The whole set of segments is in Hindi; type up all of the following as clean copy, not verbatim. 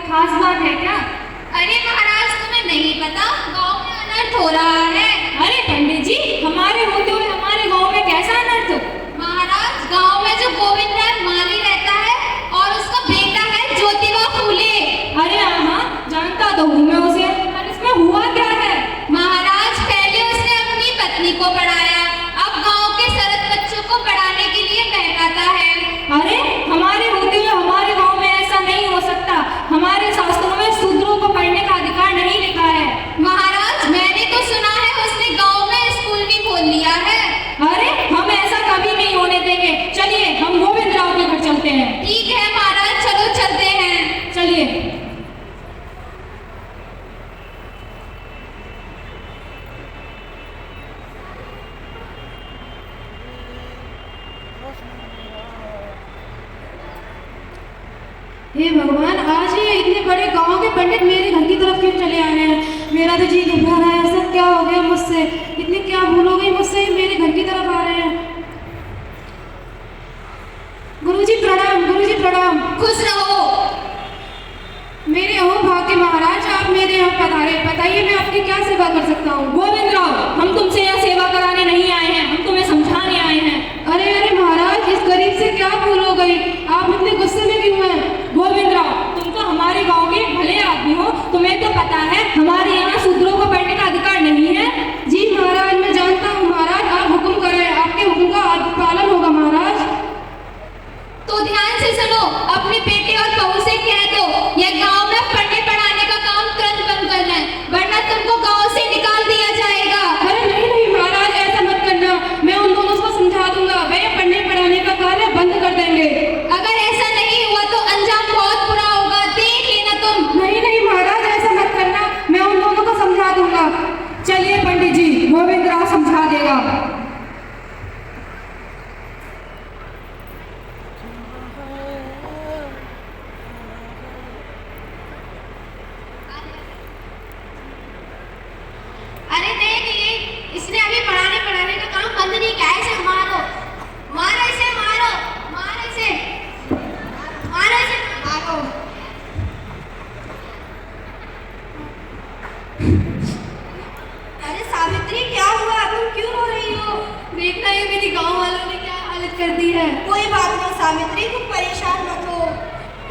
खास बात है क्या? अरे महाराज, तुम्हें नहीं पता, गांव में अनर्थ हो रहा है। अरे पंडित जी, हमारे होते हुए हमारे गांव में कैसा अनर्थ? महाराज, गांव में जो गोविंद राय माली रहता है और उसका बेटा है ज्योतिबा फूले। अरे हाँ, जानता तो हूँ मैं उसे, पर इसमें हुआ क्या है? महाराज, पहले उसने अपनी पत्नी को पढ़ाया, अब गांव के सरत बच्चों को पढ़ाने के लिए बहकाता है। अरे हमारे होते हुए हमारे गांव में ऐसा नहीं हो सकता। हमारे शास्त्रों में शूद्रों को पढ़ने का अधिकार नहीं लिखा है। महाराज, मैंने तो सुना है उसने गांव में स्कूल भी खोल लिया है। अरे हम ऐसा कभी नहीं होने देंगे। चलिए हम गोविंद राव के घर चलते हैं। ठीक है महाराज, चलो चलते हैं। चलिए। हे भगवान, आज ये इतने बड़े गांव के पंडित मेरे घर की तरफ क्यों चले आए हैं? मेरा तो जी घबरा रहा है। ऐसा क्या हो गया मुझसे? इतनी क्या भूल हो गई मुझसे, मेरे घर की तरफ आ रहे हैं। गुरुजी प्रणाम, गुरुजी प्रणाम। खुश रहो। मेरे अहो भाग्य महाराज, आप मेरे यहाँ पधारे। बताइए मैं आपकी क्या सेवा कर सकता हूँ? गोविंद राव, हम तुमसे यह सेवा कराने नहीं आए हैं, हम तुम्हें समझाने आए हैं। अरे अरे महाराज, इस गरीब से क्या भूल हो गई? आप इतने गुस्से में क्यों हैं? गोविंद राव, तुम तो हमारे गांव के भले आदमी हो, तुम्हें तो पता है हमारे यहाँ शूद्रों को पढ़ने का अधिकार नहीं है। जी महाराज, मैं जानता हूँ महाराज, आप हुक्म करें, आपके हुक्म का पालन होगा महाराज। तो ध्यान से सुनो, अपने बेटे और बहू से कह दो यह गांव में पढ़ने पढ़ाने का काम तुरंत बंद करना है, वरना तुमको गांव से निकाल दिया जाएगा। अरे नहीं नहीं महाराज, ऐसा मत करना। मैं उन दोनों को समझा दूंगा, वे पढ़ने पढ़ाने का कार्य बंद कर देंगे। अगर ऐसा नहीं हुआ तो अंजाम बहुत बुरा होगा, देख लेना तुम। नहीं नहीं महाराज, ऐसा मत करना, मैं उन दोनों को समझा दूंगा। चलिए पंडित जी, गोविंद राव समझा देगा। अरे देख ये, इसने अभी पढ़ाने पढ़ाने का काम बंद नहीं किया है। इसे मारो, मारो इसे, मारो, मारो इसे, मारो इसे, मारो। अरे सावित्री, क्या हुआ? तुम क्यों रो रही हो? देखना है मेरी गांव वालों ने क्या हालत कर दी है। कोई बात नहीं सावित्री, तुम परेशान मत हो।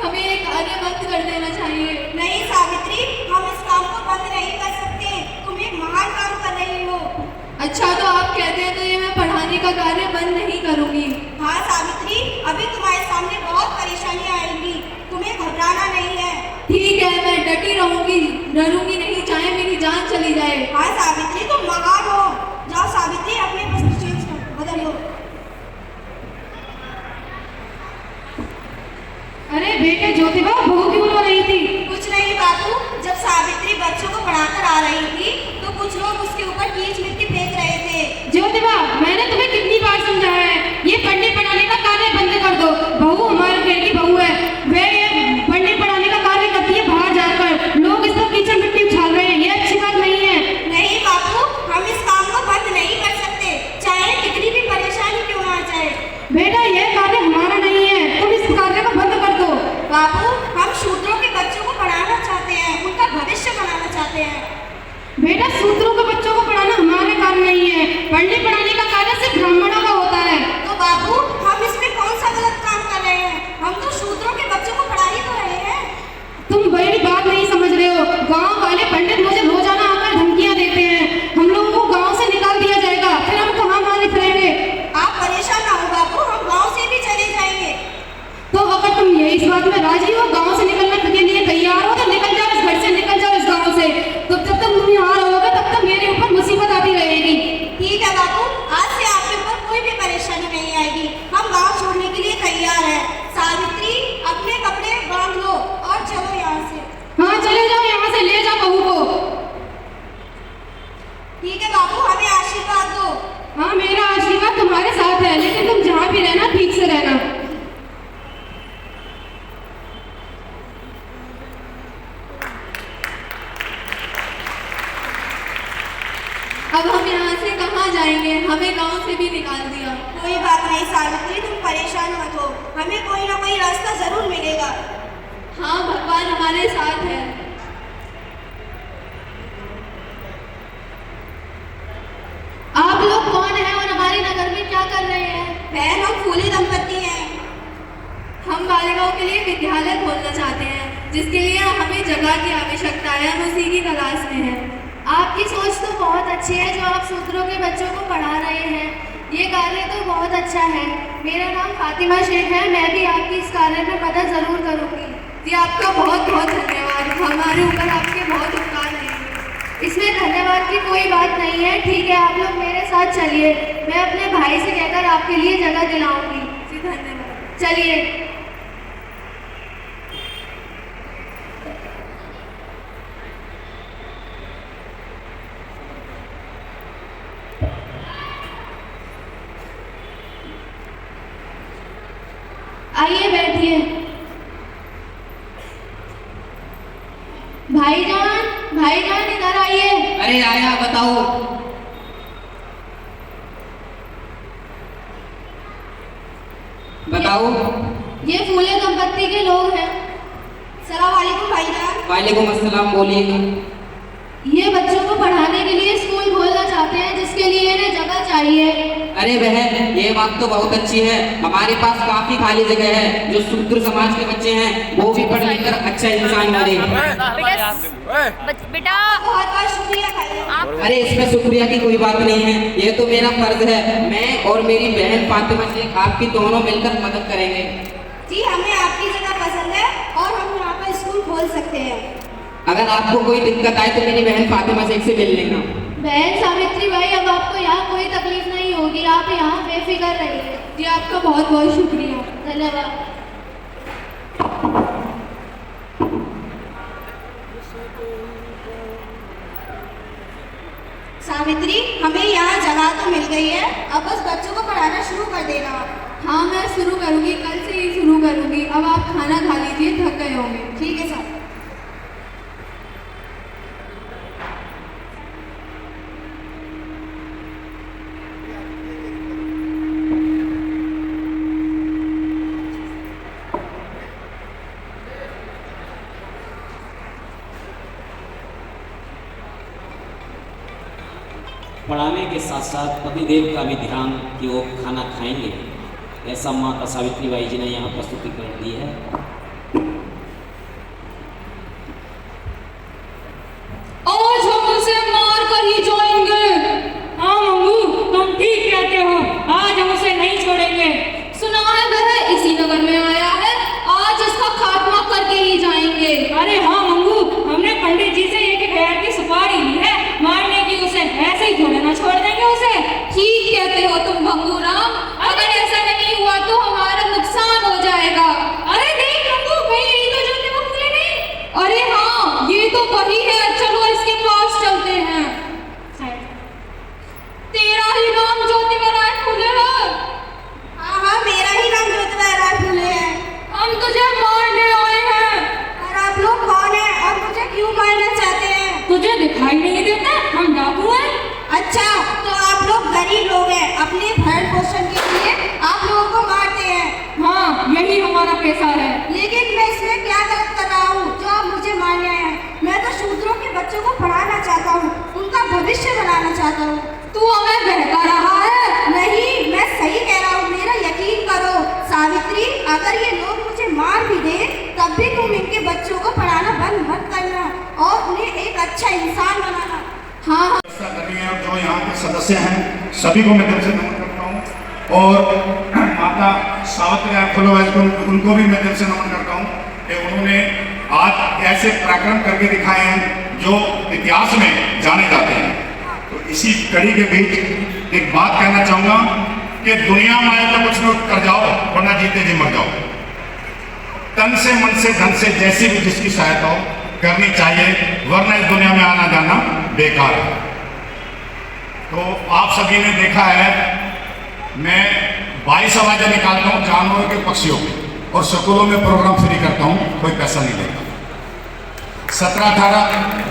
हमें एक कार्य बंद कर देना चाहिए। नहीं सावित्री, हम इस काम को बंद नहीं कर सकते। तुम एक महान काम कर रही हो। अच्छा, तो आप कहते हैं तो ये मैं पढ़ाने का कार्य बंद नहीं करूंगी। हाँ सावित्री, अभी तुम्हारे सामने बहुत परेशानियां आएंगी, तुम्हें घबराना नहीं है। ठीक है, मैं डटी रहूंगी, डरूंगी नहीं, चाहे मेरी जान चली जाए। हाँ सावित्री, तुम महान हो। जाओ सावित्री, अपने वस्त्र चेंज करो, बदल लो। अरे बेटे ज्योतिबा, बहू क्यों रो रही थी? कुछ नहीं बाबू, जब सावित्री बच्चों को पढ़ाकर आ रही थी तो कुछ लोग उसके ऊपर कीच मिट्टी फेंक रहे थे। ज्योतिबा, मैंने तुम्हें कितनी बार समझाया है, ये पढ़ने पढ़ाने का कार्य बंद कर दो। बहू हमारे घर की बहू है, वे ये पढ़ने पढ़ाने का कार्य करती है बाहर जाकर। लोग इस पर कीचड़ मिट्टी उछाल रहे हैं, ये अच्छी बात नहीं है। नहीं बाबू, हम इस काम को बंद नहीं कर सकते, चाहे कितनी भी परेशानी क्यों आ जाए। बेटा, यह कार्य हमारा नहीं है, तुम इस कार्य को बंद कर दो। बाबू, हम शूद्रों के बच्चों को पढ़ाना चाहते हैं, उनका भविष्य बनाना चाहते हैं। बेटा, शूद्रों के बच्चों को पढ़ाना हमारे कार्य नहीं है, पढ़ने पढ़ाने का कार्य सिर्फ ब्राह्मणों का होता है। तो बाबू, हम इसमें कौन सा गलत काम कर रहे हैं? हम तो शूद्रों के बच्चों को पढ़ा ही तो रहे हैं। तुम बड़ी बात नहीं समझ रहे हो। गांव वाले पंडित मुझे रोजाना आकर धमकियां देते हैं, हम लोगों को गांव से निकाल दिया जाएगा, फिर हम कहाँ मालिक रहेंगे? आप परेशान ना हो बाबू, हम गांव से भी चले जाएंगे। तो अगर तुम ये इस बात में राजी हो, गांव से निकलने के लिए तैयार हो, तो निकल जाओ इस घर से, निकल जाओ इस गांव से। तो जब तक तुम यहाँ रहोगे तब तक मेरे ऊपर मुसीबत आती रहेगी। ठीक है बाबू, आज से आपके ऊपर कोई भी परेशानी नहीं आएगी, हम गांव छोड़ने के लिए तैयार हैं। सावित्री, अपने कपड़े बांध लो और चलो यहाँ से। हाँ, चले जाओ यहाँ से, ले जाओ बहू को। ठीक है बाबू, हमें आशीर्वाद दो। हाँ, मेरा आशीर्वाद तुम्हारे साथ है, लेकिन तुम जहाँ भी रहना ठीक से रहना। अब हम यहाँ से कहाँ जाएंगे, हमें गांव से भी निकाल दिया। कोई बात नहीं सावित्री, तुम परेशान मत हो, हमें कोई ना कोई रास्ता जरूर मिलेगा। हाँ भगवान हमारे हमारे साथ है। आप लोग कौन हैं और हमारे नगर में क्या कर रहे हैं? बहन, हम फूले दंपति हैं। हम बालिकाओं के लिए विद्यालय खोलना चाहते हैं, जिसके लिए हमें जगह की आवश्यकता है। हम उसी की तलाश में हैं। आपकी सोच तो बहुत अच्छी है जो आप शूद्रों के बच्चों को पढ़ा रहे हैं। ये कार्य तो बहुत अच्छा है। मेरा नाम फातिमा शेख है। मैं भी आपकी इस कार्य में मदद ज़रूर करूँगी। जी, आपका बहुत बहुत धन्यवाद। हमारे ऊपर आपके बहुत उपकार हैं। इसमें धन्यवाद की कोई बात नहीं है। ठीक है, आप लोग मेरे साथ चलिए। मैं अपने भाई से कहकर आपके लिए जगह दिलाऊंगी। जी, धन्यवाद। चलिए। आइए, बैठिए। भाईजान इधर आइए। अरे आया, बताओ। बताओ। ये फूले दंपत्ति के लोग हैं। सलाम वालेकुम भाईजान। वालेकुम अस्सलाम, बोलिए। ये बच्चों को पढ़ाने के लिए स्कूल खोलना चाहते हैं, जिसके लिए इन्हें जगह चाहिए। अरे बहन, ये बात तो बहुत अच्छी है। हमारे पास काफी खाली जगह है। जो शूद्र समाज के बच्चे हैं वो भी पढ़ लिख कर अच्छा इंसान बने। बेटा बहुत बहुत शुक्रिया भाईजान। अरे इसमें शुक्रिया की कोई बात नहीं है। ये तो मेरा फर्ज है। मैं और मेरी बहन फातिमा शेख आपकी दोनों मिलकर मदद करेंगे। जी, हमें आपकी जगह पसंद है और हम यहाँ पर स्कूल खोल सकते हैं। अगर आपको कोई दिक्कत आए तो मेरी बहन फातिमा शेख से मिल लेना। बहन सावित्री भाई, अब आपको यहाँ कोई तकलीफ नहीं होगी। आप यहाँ बेफिक्र रहिए। जी, आपका बहुत बहुत शुक्रिया। धन्यवाद। सावित्री, हमें यहाँ जगह तो मिल गई है। अब बस बच्चों को पढ़ाना शुरू कर देना। हाँ, मैं शुरू करूँगी। कल से ही शुरू करूँगी। अब आप खाना खा लीजिए, थक गए होंगे। ठीक है सर। पढ़ाने के साथ साथ पतिदेव का भी ध्यान कि वो खाना खाएंगे, ऐसा माता सावित्री बाई जी ने यहाँ प्रस्तुतिकरण दी है। आज हम उसे मार कर ही जाएंगे। हाँ मंगू, तुम ठीक कहते हो। आज हम उसे नहीं छोड़ेंगे। सुना है वह इसी नगर में आया है। आज इसका खात्मा करके ही जाएंगे। अरे हाँ मंगू, हमने पंडित जी से एक खैर की सुपारी ली है। मारने की उसे ऐसे ही थोड़े ना छोड़ देंगे उसे। ठीक कहते हो तुम भंगूराम। अगर ऐसा नहीं हुआ तो हमारा नुकसान हो जाएगा। अरे देख मंगू, भाई यही तो जो वो फूले नहीं। अरे हाँ, ये तो वही है। चलो इसके पास चलते हैं। तेरा ही नाम ज्योतिबा राय फूले है? हाँ हाँ, मेरा ही नाम ज्योतिबा राय फूले है। हम तुझे मारने आए हैं। और आप लोग कौन हैं और मुझे क्यों मारना चाहते हैं? तुझे दिखाई नहीं देता हम डाकू हैं? अच्छा, तो आप लोग गरीब लोग हैं। अपने भरण पोषण के लिए आप लोगों को मारते हैं। हाँ, यही हमारा पेशा है। लेकिन मैं इसमें क्या गलत कर रहा हूँ जो आप मुझे मारने आए हैं? मैं तो शूद्रों के बच्चों को पढ़ाना चाहता हूँ, उनका भविष्य बनाना चाहता हूँ। तू हमें बहका रहा है? नहीं, मैं सही कह रहा हूँ। मेरा यकीन करो सावित्री, अगर ये लोग मुझे मार भी दें तब भी तुम इनके बच्चों को पढ़ाना बंद मत करना और उन्हें एक अच्छा इंसान बनाना। हाँ, जो यहाँ के सदस्य हैं सभी को मैं दिल से नमन करता हूँ और माता सावित्री फुले को उनको भी मैं दिल से नमन करता हूँ कि उन्होंने आज ऐसे पराक्रम करके दिखाए हैं जो इतिहास में जाने जाते हैं। तो इसी कड़ी के बीच एक बात कहना चाहूँगा कि दुनिया में आए तो कुछ न कर जाओ, वरना जीते जी मर जाओ। तन से, मन से, धन से, जैसी भी जिसकी सहायता हो करनी चाहिए, वरना इस दुनिया में आना जाना बेकार है। तो आप सभी ने देखा है, मैं 22 आवाज़ें निकालता हूँ जानवरों के, पक्षियों के, और स्कूलों में प्रोग्राम फ्री करता हूँ, कोई पैसा नहीं देता। 17-18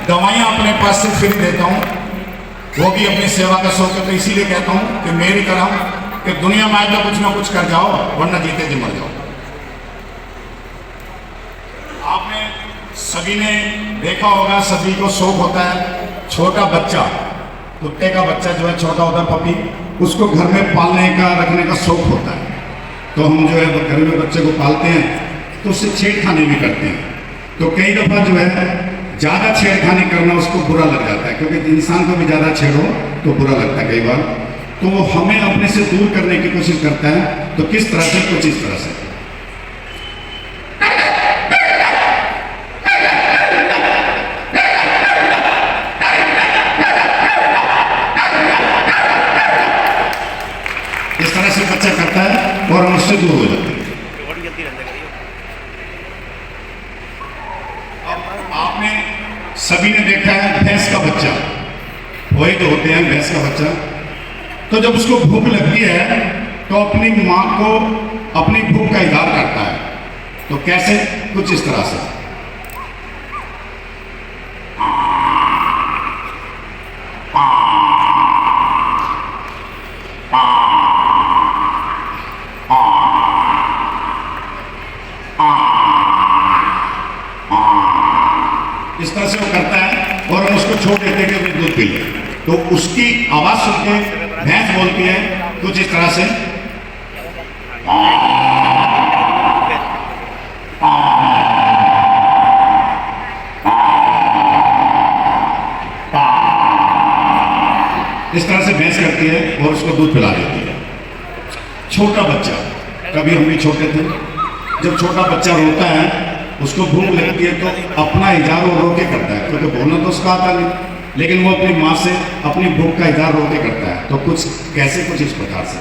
दवाइयाँ अपने पास से फ्री देता हूँ, वो भी अपनी सेवा का शौक है। तो इसीलिए कहता हूँ कि मेरी तरह कि दुनिया में आए तो कुछ ना कुछ कर जाओ, वरना जीते जी मर जाओ। आपने सभी ने देखा होगा, सभी को शौक होता है, छोटा बच्चा, कुत्ते का बच्चा जो है छोटा होता है पपी, उसको घर में पालने का, रखने का शौक होता है। तो हम जो है घर में बच्चे को पालते हैं तो उससे छेड़खानी भी करते हैं। तो कई दफ़ा जो है ज़्यादा छेड़खानी करना उसको बुरा लग जाता है, क्योंकि इंसान को भी ज़्यादा छेड़ो तो बुरा लगता है कई बार। तो वो हमें अपने से दूर करने की कोशिश करता है। तो किस तरह से? कुछ इस तरह से। इस तरह से बच्चा करता है और हम उससे दूर हो जाते हैं। आपने सभी ने देखा है भैंस का बच्चा, वही तो होते हैं भैंस का बच्चा। तो जब उसको भूख लगती है तो अपनी माँ को अपनी भूख का इजहार करता है। तो कैसे? कुछ इस तरह से। इस तरह से वो करता है और हम उसको छोड़ देते हैं कि अपनी दूध पी ले। तो उसकी आवाज सुन के भैंस बोलती है कुछ इस तरह से। इस तरह से भैंस करती है और उसको दूध पिला देती है। छोटा बच्चा, कभी हम भी छोटे थे, जब छोटा बच्चा रोता है, उसको भूख लगती है तो अपना इजहार वो रो के करता है, क्योंकि बोलना तो उसका आता नहीं, लेकिन वो अपनी माँ से अपनी भूख का इजहार रो के करता है। तो कुछ कैसे? कुछ इस प्रकार से।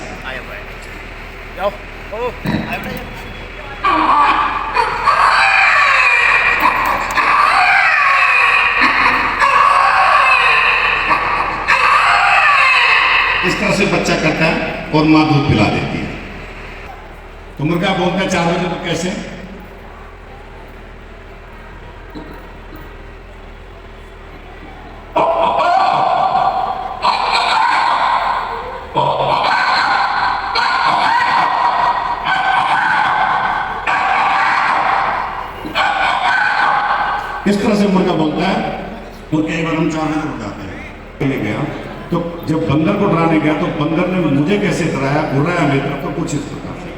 इस तरह से बच्चा करता है और माँ दूध पिला देती है। तो मुर्गा बोलता है 4 बजे, तो कैसे? इस तरह से मुर्गा बोलता है। और कई बार हम 4 बजे उठ जाते हैं। ले गया तो जब बंदर को डराने गया तो बंदर ने मुझे कैसे डराया, घुराया मेरी तरफ, तो कुछ इस प्रकार से।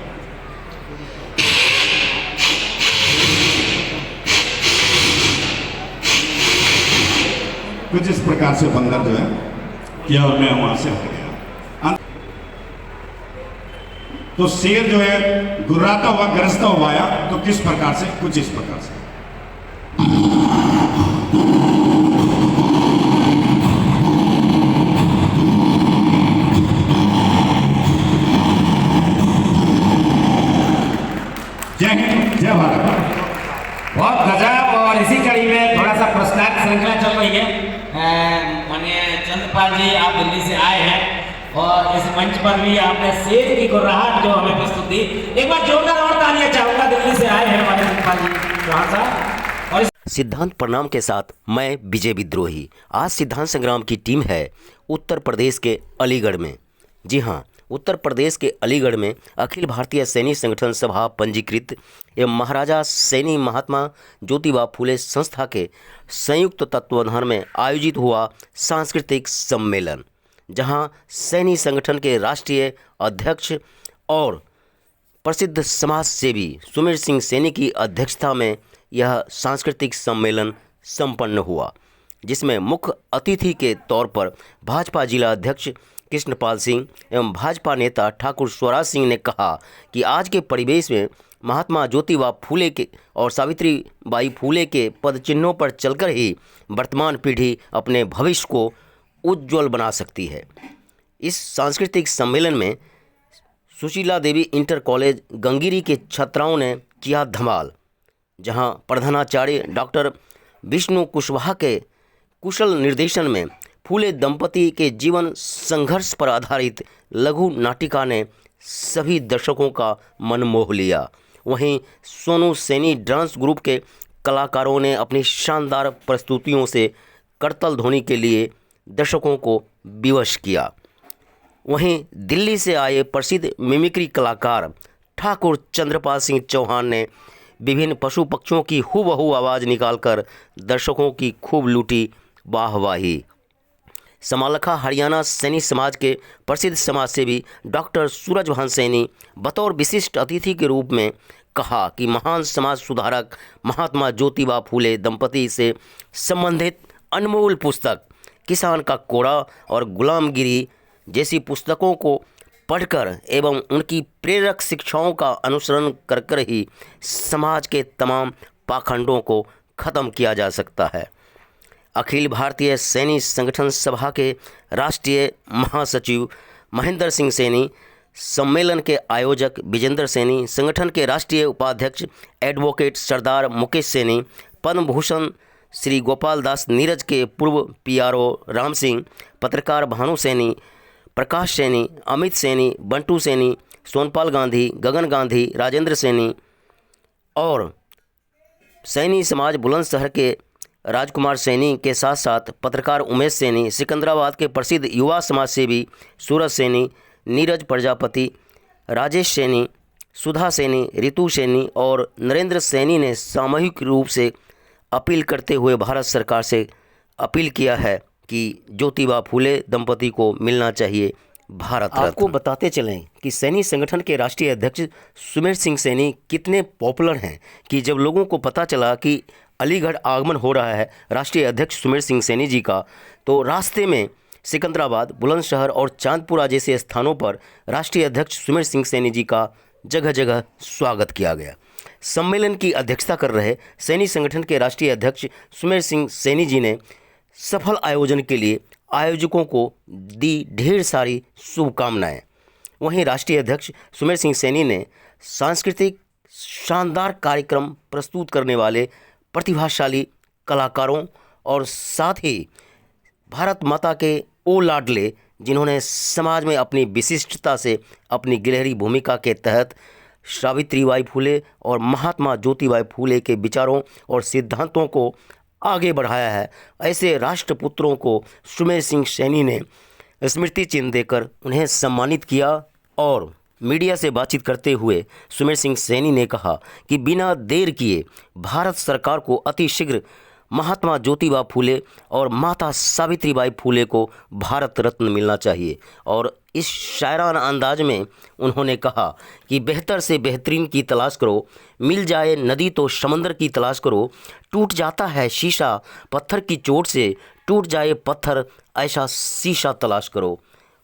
कुछ इस प्रकार से बंदर जो है किया और मैं वहां से हट गया। तो शेर जो है गुर्राता हुआ, गरजता हुआ आया। तो किस प्रकार से? कुछ इस प्रकार से। जय हिंद, जय भारत। बहुत गजब। और इसी कड़ी में थोड़ा सा पुरस्कार श्रृंखला चल रही है। माननीय चंद्रपाल जी, आप दिल्ली से आए हैं और इस मंच पर भी आपने शेर की गुर्राहट जो हमें प्रस्तुत दी। एक बार जोरदार और तालियां चाहूंगा। दिल्ली से आए हैं हमारे चंद्रपाल जी चौहान साहब। और सिद्धांत प्रणाम के साथ मैं विजय विद्रोही। आज सिद्धांत संग्राम की टीम है उत्तर प्रदेश के अलीगढ़ में। जी हाँ, उत्तर प्रदेश के अलीगढ़ में अखिल भारतीय सैनिक संगठन सभा पंजीकृत एवं महाराजा सैनी महात्मा ज्योतिबा फूले संस्था के संयुक्त तत्वावधान में आयोजित हुआ सांस्कृतिक सम्मेलन, जहां सैनी संगठन के राष्ट्रीय अध्यक्ष और प्रसिद्ध समाज सेवी सुमेर सिंह सैनी की अध्यक्षता में यह सांस्कृतिक सम्मेलन संपन्न हुआ, जिसमें मुख्य अतिथि के तौर पर भाजपा जिला अध्यक्ष कृष्णपाल सिंह एवं भाजपा नेता ठाकुर स्वराज सिंह ने कहा कि आज के परिवेश में महात्मा ज्योतिबा फूले के और सावित्री बाई फूले के पद चिन्हों पर चलकर ही वर्तमान पीढ़ी अपने भविष्य को उज्ज्वल बना सकती है। इस सांस्कृतिक सम्मेलन में सुशीला देवी इंटर कॉलेज गंगिरी के छात्राओं ने किया धमाल, जहां प्रधानाचार्य डॉक्टर विष्णु कुशवाहा के कुशल निर्देशन में फूले दंपति के जीवन संघर्ष पर आधारित लघु नाटिका ने सभी दर्शकों का मन मोह लिया। वहीं सोनू सैनी डांस ग्रुप के कलाकारों ने अपनी शानदार प्रस्तुतियों से करतल ध्वनि के लिए दर्शकों को विवश किया। वहीं दिल्ली से आए प्रसिद्ध मिमिक्री कलाकार ठाकुर चंद्रपाल सिंह चौहान ने विभिन्न पशु पक्षियों की हूबहू आवाज़ निकालकर दर्शकों की खूब लूटी वाहवाही। समालखा हरियाणा सैनी समाज के प्रसिद्ध समाजसेवी डॉक्टर सूरजभान सैनी बतौर विशिष्ट अतिथि के रूप में कहा कि महान समाज सुधारक महात्मा ज्योतिबा फूले दंपति से संबंधित अनमोल पुस्तक किसान का कोड़ा और गुलामगिरी जैसी पुस्तकों को पढ़कर एवं उनकी प्रेरक शिक्षाओं का अनुसरण कर कर ही समाज के तमाम पाखंडों को ख़त्म किया जा सकता है। अखिल भारतीय सैनी संगठन सभा के राष्ट्रीय महासचिव महेंद्र सिंह सैनी, सम्मेलन के आयोजक विजेंद्र सैनी, संगठन के राष्ट्रीय उपाध्यक्ष एडवोकेट सरदार मुकेश सैनी, पद्म भूषण श्री गोपाल दास नीरज के पूर्व पीआरओ राम सिंह, पत्रकार भानु सैनी, प्रकाश सैनी, अमित सैनी, बंटू सैनी, सोनपाल गांधी, गगन गांधी, राजेंद्र सैनी और सैनी समाज बुलंदशहर के राजकुमार सैनी के साथ साथ पत्रकार उमेश सैनी, सिकंदराबाद के प्रसिद्ध युवा समाज सेवी सूरज सैनी, नीरज प्रजापति, राजेश सैनी, सुधा सैनी, रितु सैनी और नरेंद्र सैनी ने सामूहिक रूप से अपील करते हुए भारत सरकार से अपील किया है कि ज्योतिबा फूले दंपति को मिलना चाहिए भारत रत्न। आपको बताते चलें कि सैनी संगठन के राष्ट्रीय अध्यक्ष सुमेर सिंह सैनी कितने पॉपुलर हैं कि जब लोगों को पता चला कि अलीगढ़ आगमन हो रहा है राष्ट्रीय अध्यक्ष सुमेर सिंह सैनी जी का, तो रास्ते में सिकंदराबाद, बुलंदशहर और चांदपुरा जैसे स्थानों पर राष्ट्रीय अध्यक्ष सुमेर सिंह सैनी जी का जगह जगह स्वागत किया गया। सम्मेलन की अध्यक्षता कर रहे सैनी संगठन के राष्ट्रीय अध्यक्ष सुमेर सिंह सैनी जी ने सफल आयोजन के लिए आयोजकों को दी ढेर सारी शुभकामनाएं। वहीं राष्ट्रीय अध्यक्ष सुमेर सिंह सैनी ने सांस्कृतिक शानदार कार्यक्रम प्रस्तुत करने वाले प्रतिभाशाली कलाकारों और साथ ही भारत माता के ओ लाडले जिन्होंने समाज में अपनी विशिष्टता से अपनी गिलहरी भूमिका के तहत सावित्रीबाई फूले और महात्मा ज्योतिबा फूले के विचारों और सिद्धांतों को आगे बढ़ाया है, ऐसे राष्ट्रपुत्रों को सुमेर सिंह सैनी ने स्मृति चिन्ह देकर उन्हें सम्मानित किया। और मीडिया से बातचीत करते हुए सुमेर सिंह सैनी ने कहा कि बिना देर किए भारत सरकार को अतिशीघ्र महात्मा ज्योतिबा फूले और माता सावित्रीबाई फूले को भारत रत्न मिलना चाहिए। और इस शायराना अंदाज में उन्होंने कहा कि बेहतर से बेहतरीन की तलाश करो, मिल जाए नदी तो समंदर की तलाश करो, टूट जाता है शीशा पत्थर की चोट से, टूट जाए पत्थर ऐसा शीशा तलाश करो।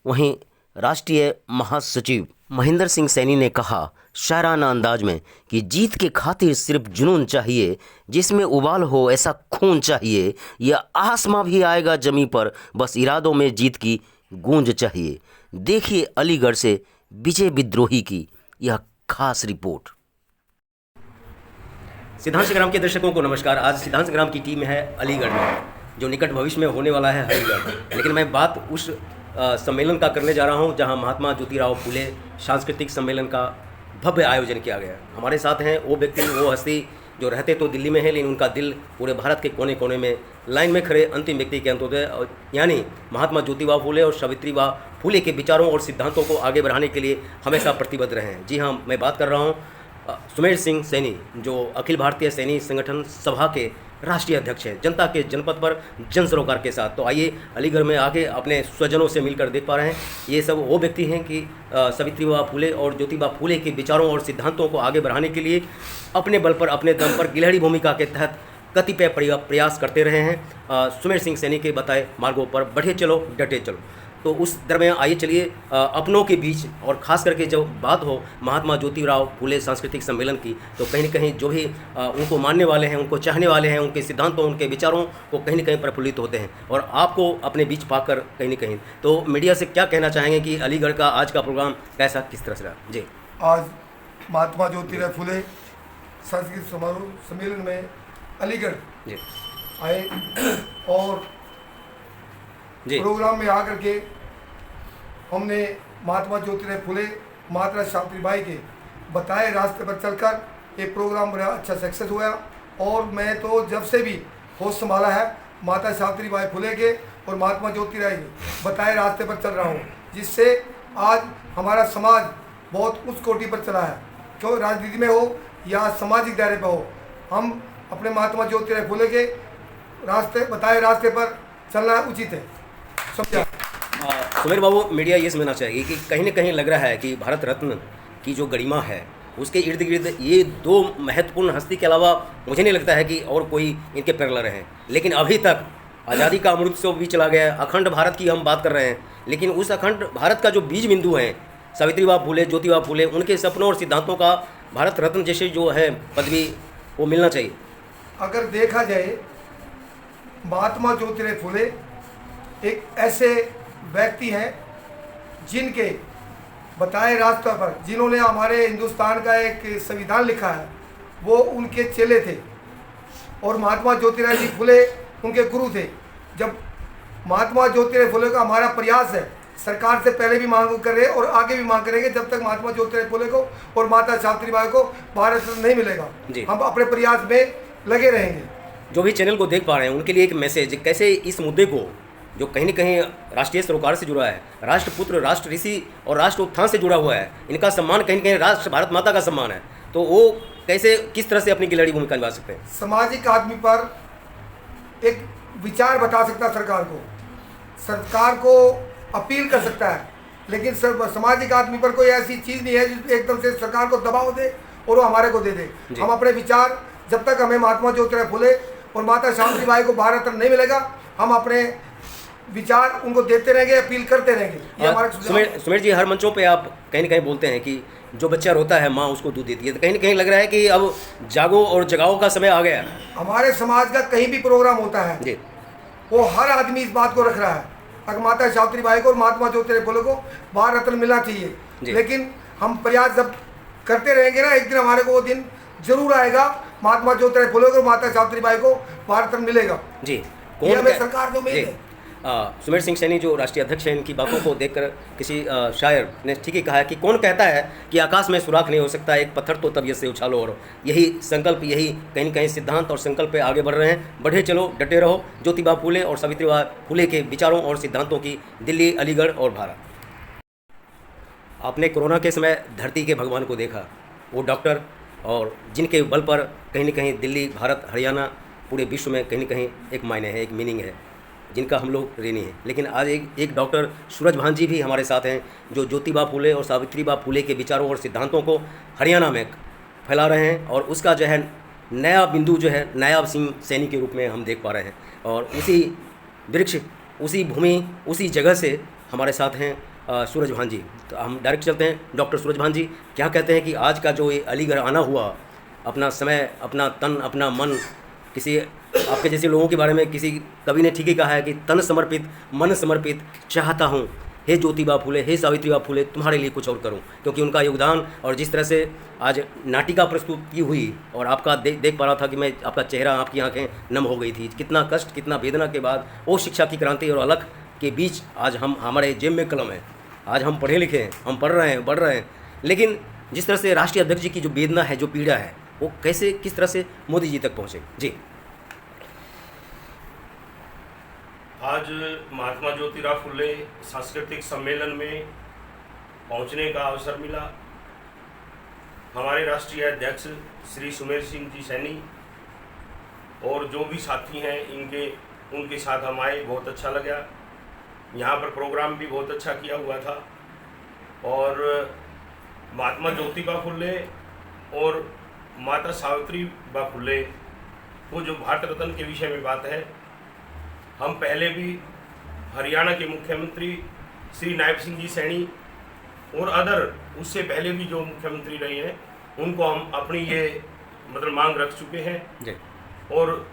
वहीं राष्ट्रीय महासचिव महेंद्र सिंह सैनी ने कहा शायराना अंदाज में कि जीत के खातिर सिर्फ जुनून चाहिए, जिसमें उबाल हो ऐसा खून चाहिए, यह आसमां भी आएगा जमी पर, बस इरादों में जीत की गूंज चाहिए। देखिए अलीगढ़ से विजय विद्रोही की यह खास रिपोर्ट। सिद्धांत संग्राम के दर्शकों को नमस्कार। आज सिद्धांत संग्राम की टीम है अलीगढ़ में, जो निकट भविष्य में होने वाला है अलीगढ़। लेकिन मैं बात उस सम्मेलन का करने जा रहा हूं जहां महात्मा ज्योतिराव फूले सांस्कृतिक सम्मेलन का भव्य आयोजन किया गया। हमारे साथ हैं वो व्यक्ति, वो हस्ती जो रहते तो दिल्ली में है, लेकिन उनका दिल पूरे भारत के कोने कोने में लाइन में खड़े अंतिम व्यक्ति के अंत्योदय यानी महात्मा ज्योतिबा फूले और सावित्रीबा फूले के विचारों और सिद्धांतों को आगे बढ़ाने के लिए हमेशा प्रतिबद्ध रहे हैं। जी हाँ, मैं बात कर रहा हूँ सुमेर सिंह सैनी, जो अखिल भारतीय सैनी संगठन सभा के राष्ट्रीय अध्यक्ष हैं, जनता के जनपद पर जन सरोकार के साथ। तो आइए अलीगढ़ में आके अपने स्वजनों से मिलकर देख पा रहे हैं ये सब वो व्यक्ति हैं कि सावित्रीबा फूले और ज्योतिबा फूले के विचारों और सिद्धांतों को आगे बढ़ाने के लिए अपने बल पर, अपने दम पर गिलहरी भूमिका के तहत कतिपय प्रयास करते रहे हैं। सुमेर सिंह सैनी के बताए मार्गों पर बढ़े चलो, डटे चलो। तो उस दरमियान आइए चलिए अपनों के बीच, और ख़ास करके जब बात हो महात्मा ज्योतिराव फूले सांस्कृतिक सम्मेलन की, तो कहीं न कहीं जो भी उनको मानने वाले हैं, उनको चाहने वाले हैं, उनके सिद्धांतों, उनके विचारों को कहीं न कहीं प्रफुल्लित होते हैं, और आपको अपने बीच पाकर कहीं न कहीं। तो मीडिया से क्या कहना चाहेंगे कि अलीगढ़ का आज का प्रोग्राम कैसा, किस तरह से रहा? जी, आज महात्मा ज्योतिराव फूले सांस्कृतिक समारोह सम्मेलन में अलीगढ़ जी आए और जी प्रोग्राम में आकर के हमने महात्मा ज्योतिराव फूले, माता सावित्रीबाई के बताए रास्ते पर चलकर ये प्रोग्राम बड़ा अच्छा सक्सेस हुआ। और मैं तो जब से भी होश संभाला है माता सावित्रीबाई फूले के और महात्मा ज्योतिराव के बताए रास्ते पर चल रहा हूँ, जिससे आज हमारा समाज बहुत उच्च कोटि पर चला है। क्यों राजनीति में हो या सामाजिक दायरे पर हो, हम अपने महात्मा ज्योतिराव फुले के बताए रास्ते पर चलना उचित है। समझा? सुमेर बाबू, मीडिया ये समझना चाहिए कि कहीं न कहीं लग रहा है कि भारत रत्न की जो गरिमा है उसके इर्द गिर्द ये दो महत्वपूर्ण हस्ती के अलावा मुझे नहीं लगता है कि और कोई इनके पैरेलल हैं। लेकिन अभी तक आज़ादी का अमृतोत्सव भी चला गया, अखंड भारत की हम बात कर रहे हैं, लेकिन उस अखंड भारत का जो बीज बिंदु हैं सावित्रीबाई फुले, ज्योतिबा फुले, उनके सपनों और सिद्धांतों का भारत रत्न जैसे जो है पदवी वो मिलना चाहिए। अगर देखा जाए, महात्मा ज्योतिराव फुले एक ऐसे व्यक्ति हैं जिनके बताए रास्ते पर, जिन्होंने हमारे हिंदुस्तान का एक संविधान लिखा है, वो उनके चेले थे और महात्मा ज्योतिराव जी फुले उनके गुरु थे। जब महात्मा ज्योतिराव फुले का हमारा प्रयास है, सरकार से पहले भी मांग कर रहे हैं और आगे भी मांग करेंगे, जब तक महात्मा ज्योतिराव फुले को और माता सावित्रीबाई को भारत रत्न नहीं मिलेगा, हम अपने प्रयास में लगे रहेंगे। जो भी चैनल को देख पा रहे हैं उनके लिए एक मैसेज, कैसे इस मुद्दे को जो कहीं न कहीं राष्ट्रीय सरोकार से जुड़ा है, राष्ट्रपुत्र, राष्ट्र ऋषि और राष्ट्र उत्थान से जुड़ा हुआ है, इनका सम्मान कहीं न कहीं राष्ट्र भारत माता का सम्मान है, तो वो कैसे किस तरह से अपनी गिलहरी भूमिका निभा सकते हैं? सामाजिक आदमी पर एक विचार बता सकता है, सरकार को अपील कर सकता है, लेकिन सामाजिक आदमी पर कोई ऐसी चीज़ नहीं है जो एकदम से सरकार को दबाव दे और वो हमारे को दे दे। हम अपने विचार, जब तक हमें महात्मा ज्योतिराव फुले और माता सावित्रीबाई को भारत रत्न नहीं मिलेगा, हम अपने विचार उनको देते रहेंगे, अपील करते रहेंगे। ये हमारे सुमेर जी, हर मंचों पे आप कहीं न कहीं बोलते हैं कि जो बच्चा रोता है माँ उसको दूध देती है, तो कहीं न कहीं लग रहा है कि अब जागो और जगाओ का समय आ गया है। हमारे समाज का कहीं भी प्रोग्राम होता है वो हर आदमी इस बात को रख रहा है, अगर माता सावित्रीबाई को और महात्मा ज्योतिराव फुले को भारत रत्न मिलना चाहिए, लेकिन हम प्रयास जब करते रहेंगे ना, एक दिन हमारे को वो दिन जरूर आएगा, महात्मा ज्योतिराव फुले को और माता सावित्रीबाई को भारत रत्न मिलेगा जी। कौन हमें सरकार जो मिले। सुमेर सिंह सैनी जो राष्ट्रीय अध्यक्ष हैं, इनकी बातों को देखकर किसी शायर ने ठीक ही कहा है कि कौन कहता है कि आकाश में सुराख नहीं हो सकता, एक पत्थर तो तबीयत से उछालो। और यही संकल्प, यही कहीं न कहीं सिद्धांत और संकल्प पे आगे बढ़ रहे हैं। बढ़े चलो, डटे रहो, ज्योतिबा फुले और सावित्रीबाई फुले के विचारों और सिद्धांतों की दिल्ली, अलीगढ़ और भारत। आपने कोरोना के समय धरती के भगवान को देखा, वो डॉक्टर, और जिनके बल पर कहीं न कहीं दिल्ली, भारत, हरियाणा, पूरे विश्व में कहीं न कहीं एक मायने है, एक मीनिंग है, जिनका हम लोग ऋणी हैं। लेकिन आज एक डॉक्टर सूरज भान जी भी हमारे साथ हैं, जो ज्योतिबा फुले और सावित्रीबाई फुले के विचारों और सिद्धांतों को हरियाणा में फैला रहे हैं, और उसका जो है नया बिंदु जो है नायाब सिंह सैनी के रूप में हम देख पा रहे हैं। और उसी वृक्ष, उसी भूमि, उसी जगह से हमारे साथ हैं सूरज भान जी। तो हम डायरेक्ट चलते हैं, डॉक्टर सूरज भान जी क्या कहते हैं कि आज का जो ये अलीगढ़ आना हुआ, अपना समय, अपना तन, अपना मन, किसी आपके जैसे लोगों के बारे में किसी कवि ने ठीक ही कहा है कि तन समर्पित, मन समर्पित चाहता हूँ, हे ज्योतिबा फुले, हे सावित्रीबाई फुले, तुम्हारे लिए कुछ और करूँ। क्योंकि उनका योगदान, और जिस तरह से आज नाटिका प्रस्तुत की हुई, और आपका देख पा रहा था कि मैं, आपका चेहरा, आपकी आंखें नम हो गई थी, कितना कष्ट, कितना वेदना के बाद वो शिक्षा की क्रांति और अलख के बीच आज हम, हमारे जेब में कलम है, आज हम पढ़े लिखे हैं, हम पढ़ रहे हैं, बढ़ रहे हैं। लेकिन जिस तरह से राष्ट्रीय अध्यक्ष जी की जो वेदना है, जो पीड़ा है, वो कैसे, किस तरह से मोदी जी तक पहुँचे। जी, आज महात्मा ज्योतिराव फुले सांस्कृतिक सम्मेलन में पहुंचने का अवसर मिला। हमारे राष्ट्रीय अध्यक्ष श्री सुमेर सिंह जी सैनी और जो भी साथी हैं उनके साथ हम आए, बहुत अच्छा लगा। यहाँ पर प्रोग्राम भी बहुत अच्छा किया हुआ था, और महात्मा ज्योतिबा फुले और माता सावित्रीबाई फुले, वो जो भारत रत्न के विषय में बात है, हम पहले भी हरियाणा के मुख्यमंत्री श्री नायब सिंह जी सैनी और उससे पहले भी जो मुख्यमंत्री रहे हैं, उनको हम अपनी ये मांग रख चुके हैं। और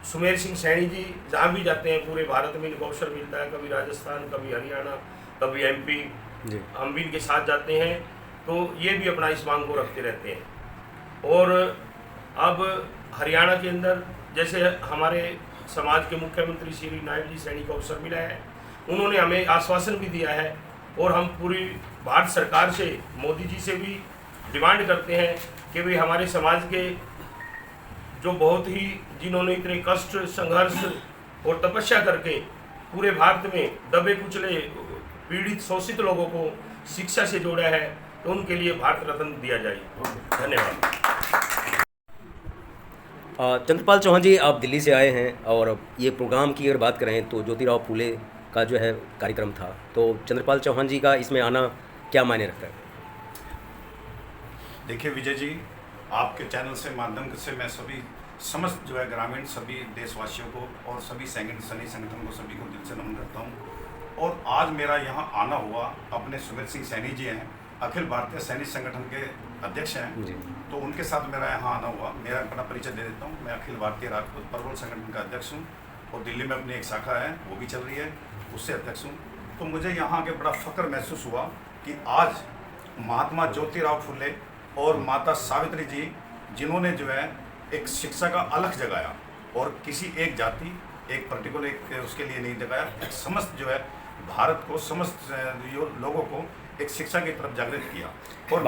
सुमेर सिंह सैनी जी जहाँ भी जाते हैं पूरे भारत में इनको अवसर मिलता है, कभी राजस्थान, कभी हरियाणा, कभी MP, हम भी इनके साथ जाते हैं, तो ये भी अपना इस मांग को रखते रहते हैं। और अब हरियाणा के अंदर जैसे हमारे समाज के मुख्यमंत्री श्री नायब जी सैनी को अवसर मिला है, उन्होंने हमें आश्वासन भी दिया है, और हम पूरी भारत सरकार से, मोदी जी से भी डिमांड करते हैं कि भाई हमारे समाज के जो बहुत ही, जिन्होंने इतने कष्ट, संघर्ष और तपस्या करके पूरे भारत में दबे कुचले, पीड़ित, शोषित लोगों को शिक्षा से जोड़ा है, तो उनके लिए भारत रत्न दिया जाए। धन्यवाद। चंद्रपाल चौहान जी, आप दिल्ली से आए हैं और ये प्रोग्राम की अगर बात करें तो ज्योतिराव फूले का जो है कार्यक्रम था, तो चंद्रपाल चौहान जी का इसमें आना क्या मायने रखता है? देखिए विजय जी, आपके चैनल से माध्यम से मैं सभी समस्त जो है ग्रामीण सभी देशवासियों को और सभी सैनिक संगठन को सभी को दिल से नमन करता हूँ। और आज मेरा यहाँ आना हुआ, अपने सुमेर सिंह सैनी जी हैं, अखिल भारतीय सैनिक संगठन के अध्यक्ष हैं, तो उनके साथ मेरा यहाँ आना हुआ। मेरा अपना परिचय दे देता हूँ, मैं अखिल भारतीय राजपूत प्रबल संगठन का अध्यक्ष हूँ और दिल्ली में अपनी एक शाखा है वो भी चल रही है, उससे अध्यक्ष हूँ। तो मुझे यहाँ आके बड़ा फ़ख्र महसूस हुआ कि आज महात्मा ज्योतिराव फुले और माता सावित्री जी, जिन्होंने जो है एक शिक्षा का अलख जगाया और किसी एक जाति एक पर्टिकुलर एक उसके लिए नहीं जगाया, एक समस्त जो है भारत को, समस्त लोगों को एक शिक्षा की तरफ जागृत किया। और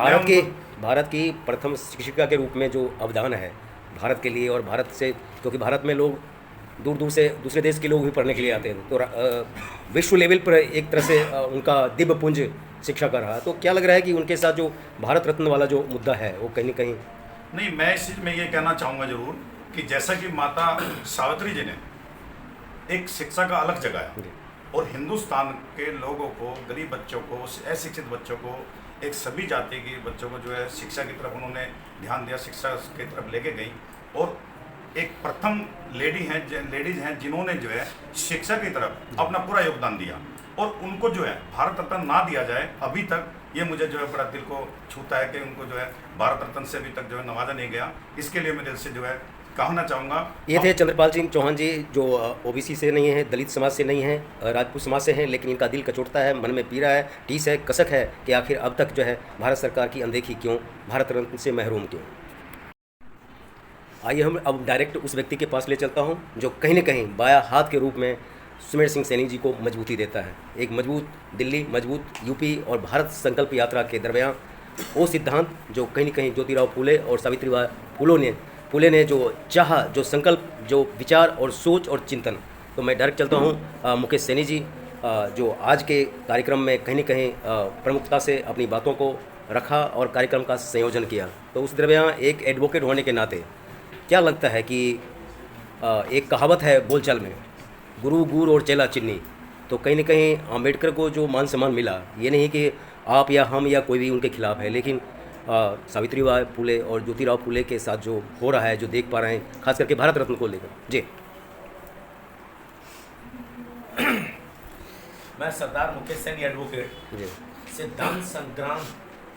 भारत की प्रथम शिक्षिका के रूप में जो अवदान है भारत के लिए, और भारत से, क्योंकि भारत में लोग दूर दूर से दूसरे देश के लोग भी पढ़ने के लिए आते हैं, तो विश्व लेवल पर एक तरह से उनका दिव्य पुंज शिक्षा का रहा। तो क्या लग रहा है कि उनके साथ जो भारत रत्न वाला जो मुद्दा है वो कहीं ना कहीं नहीं, मैं इस चीज़ में ये कहना चाहूँगा जरूर कि जैसा कि माता सावित्री जी ने एक शिक्षा का अलग जगाया और हिंदुस्तान के लोगों को, गरीब बच्चों को, अशिक्षित बच्चों को, एक सभी जाति के बच्चों को जो है शिक्षा की तरफ उन्होंने ध्यान दिया, शिक्षा की तरफ लेके गई। और एक प्रथम लेडीज हैं जिन्होंने जो है शिक्षा की तरफ अपना पूरा योगदान दिया, और उनको जो है भारत रत्न ना दिया जाए अभी तक, ये मुझे जो है बड़ा दिल को छूता है कि उनको जो है भारत रत्न से अभी तक जो है नवाजा नहीं गया। इसके लिए मैं दिल से जो है कहना चाहूँगा। ये थे चंद्रपाल सिंह चौहान जी, जो ओबीसी से नहीं है, दलित समाज से नहीं है, राजपूत समाज से हैं, लेकिन इनका दिल कचोटता है, मन में पीड़ा है, टीस है, कसक है कि आखिर अब तक जो है भारत सरकार की अनदेखी क्यों, भारत रत्न से महरूम क्यों। आइए हम अब डायरेक्ट उस व्यक्ति के पास ले चलता हूं जो कहीं न कहीं बाया हाथ के रूप में सुमेर सिंह सैनी जी को मजबूती देता है। एक मजबूत दिल्ली, मजबूत यूपी और भारत संकल्प यात्रा के दरमियान वो सिद्धांत जो कहीं न कहीं ज्योतिराव फूले और सावित्रीबाई फूले ने जो चाहा, जो संकल्प, जो विचार और सोच और चिंतन। तो मैं डायरेक्ट चलता हूँ मुकेश सैनी जी, जो आज के कार्यक्रम में कहीं न कहीं प्रमुखता से अपनी बातों को रखा और कार्यक्रम का संयोजन किया। तो उस दरमियान एक एडवोकेट होने के नाते क्या लगता है कि एक कहावत है बोलचाल में, गुरु गुर और चेला चिन्नी, तो कहीं न कहीं अम्बेडकर को जो मान सम्मान मिला, ये नहीं कि आप या हम या कोई भी उनके खिलाफ है, लेकिन सावित्रीबाई फूले और ज्योतिराव फूले के साथ जो हो रहा है, जो देख पा रहे हैं, खास करके भारत रत्न को लेकर। जी, मैं सरदार मुकेश सैनी एडवोकेट जी, सिद्धांत संग्राम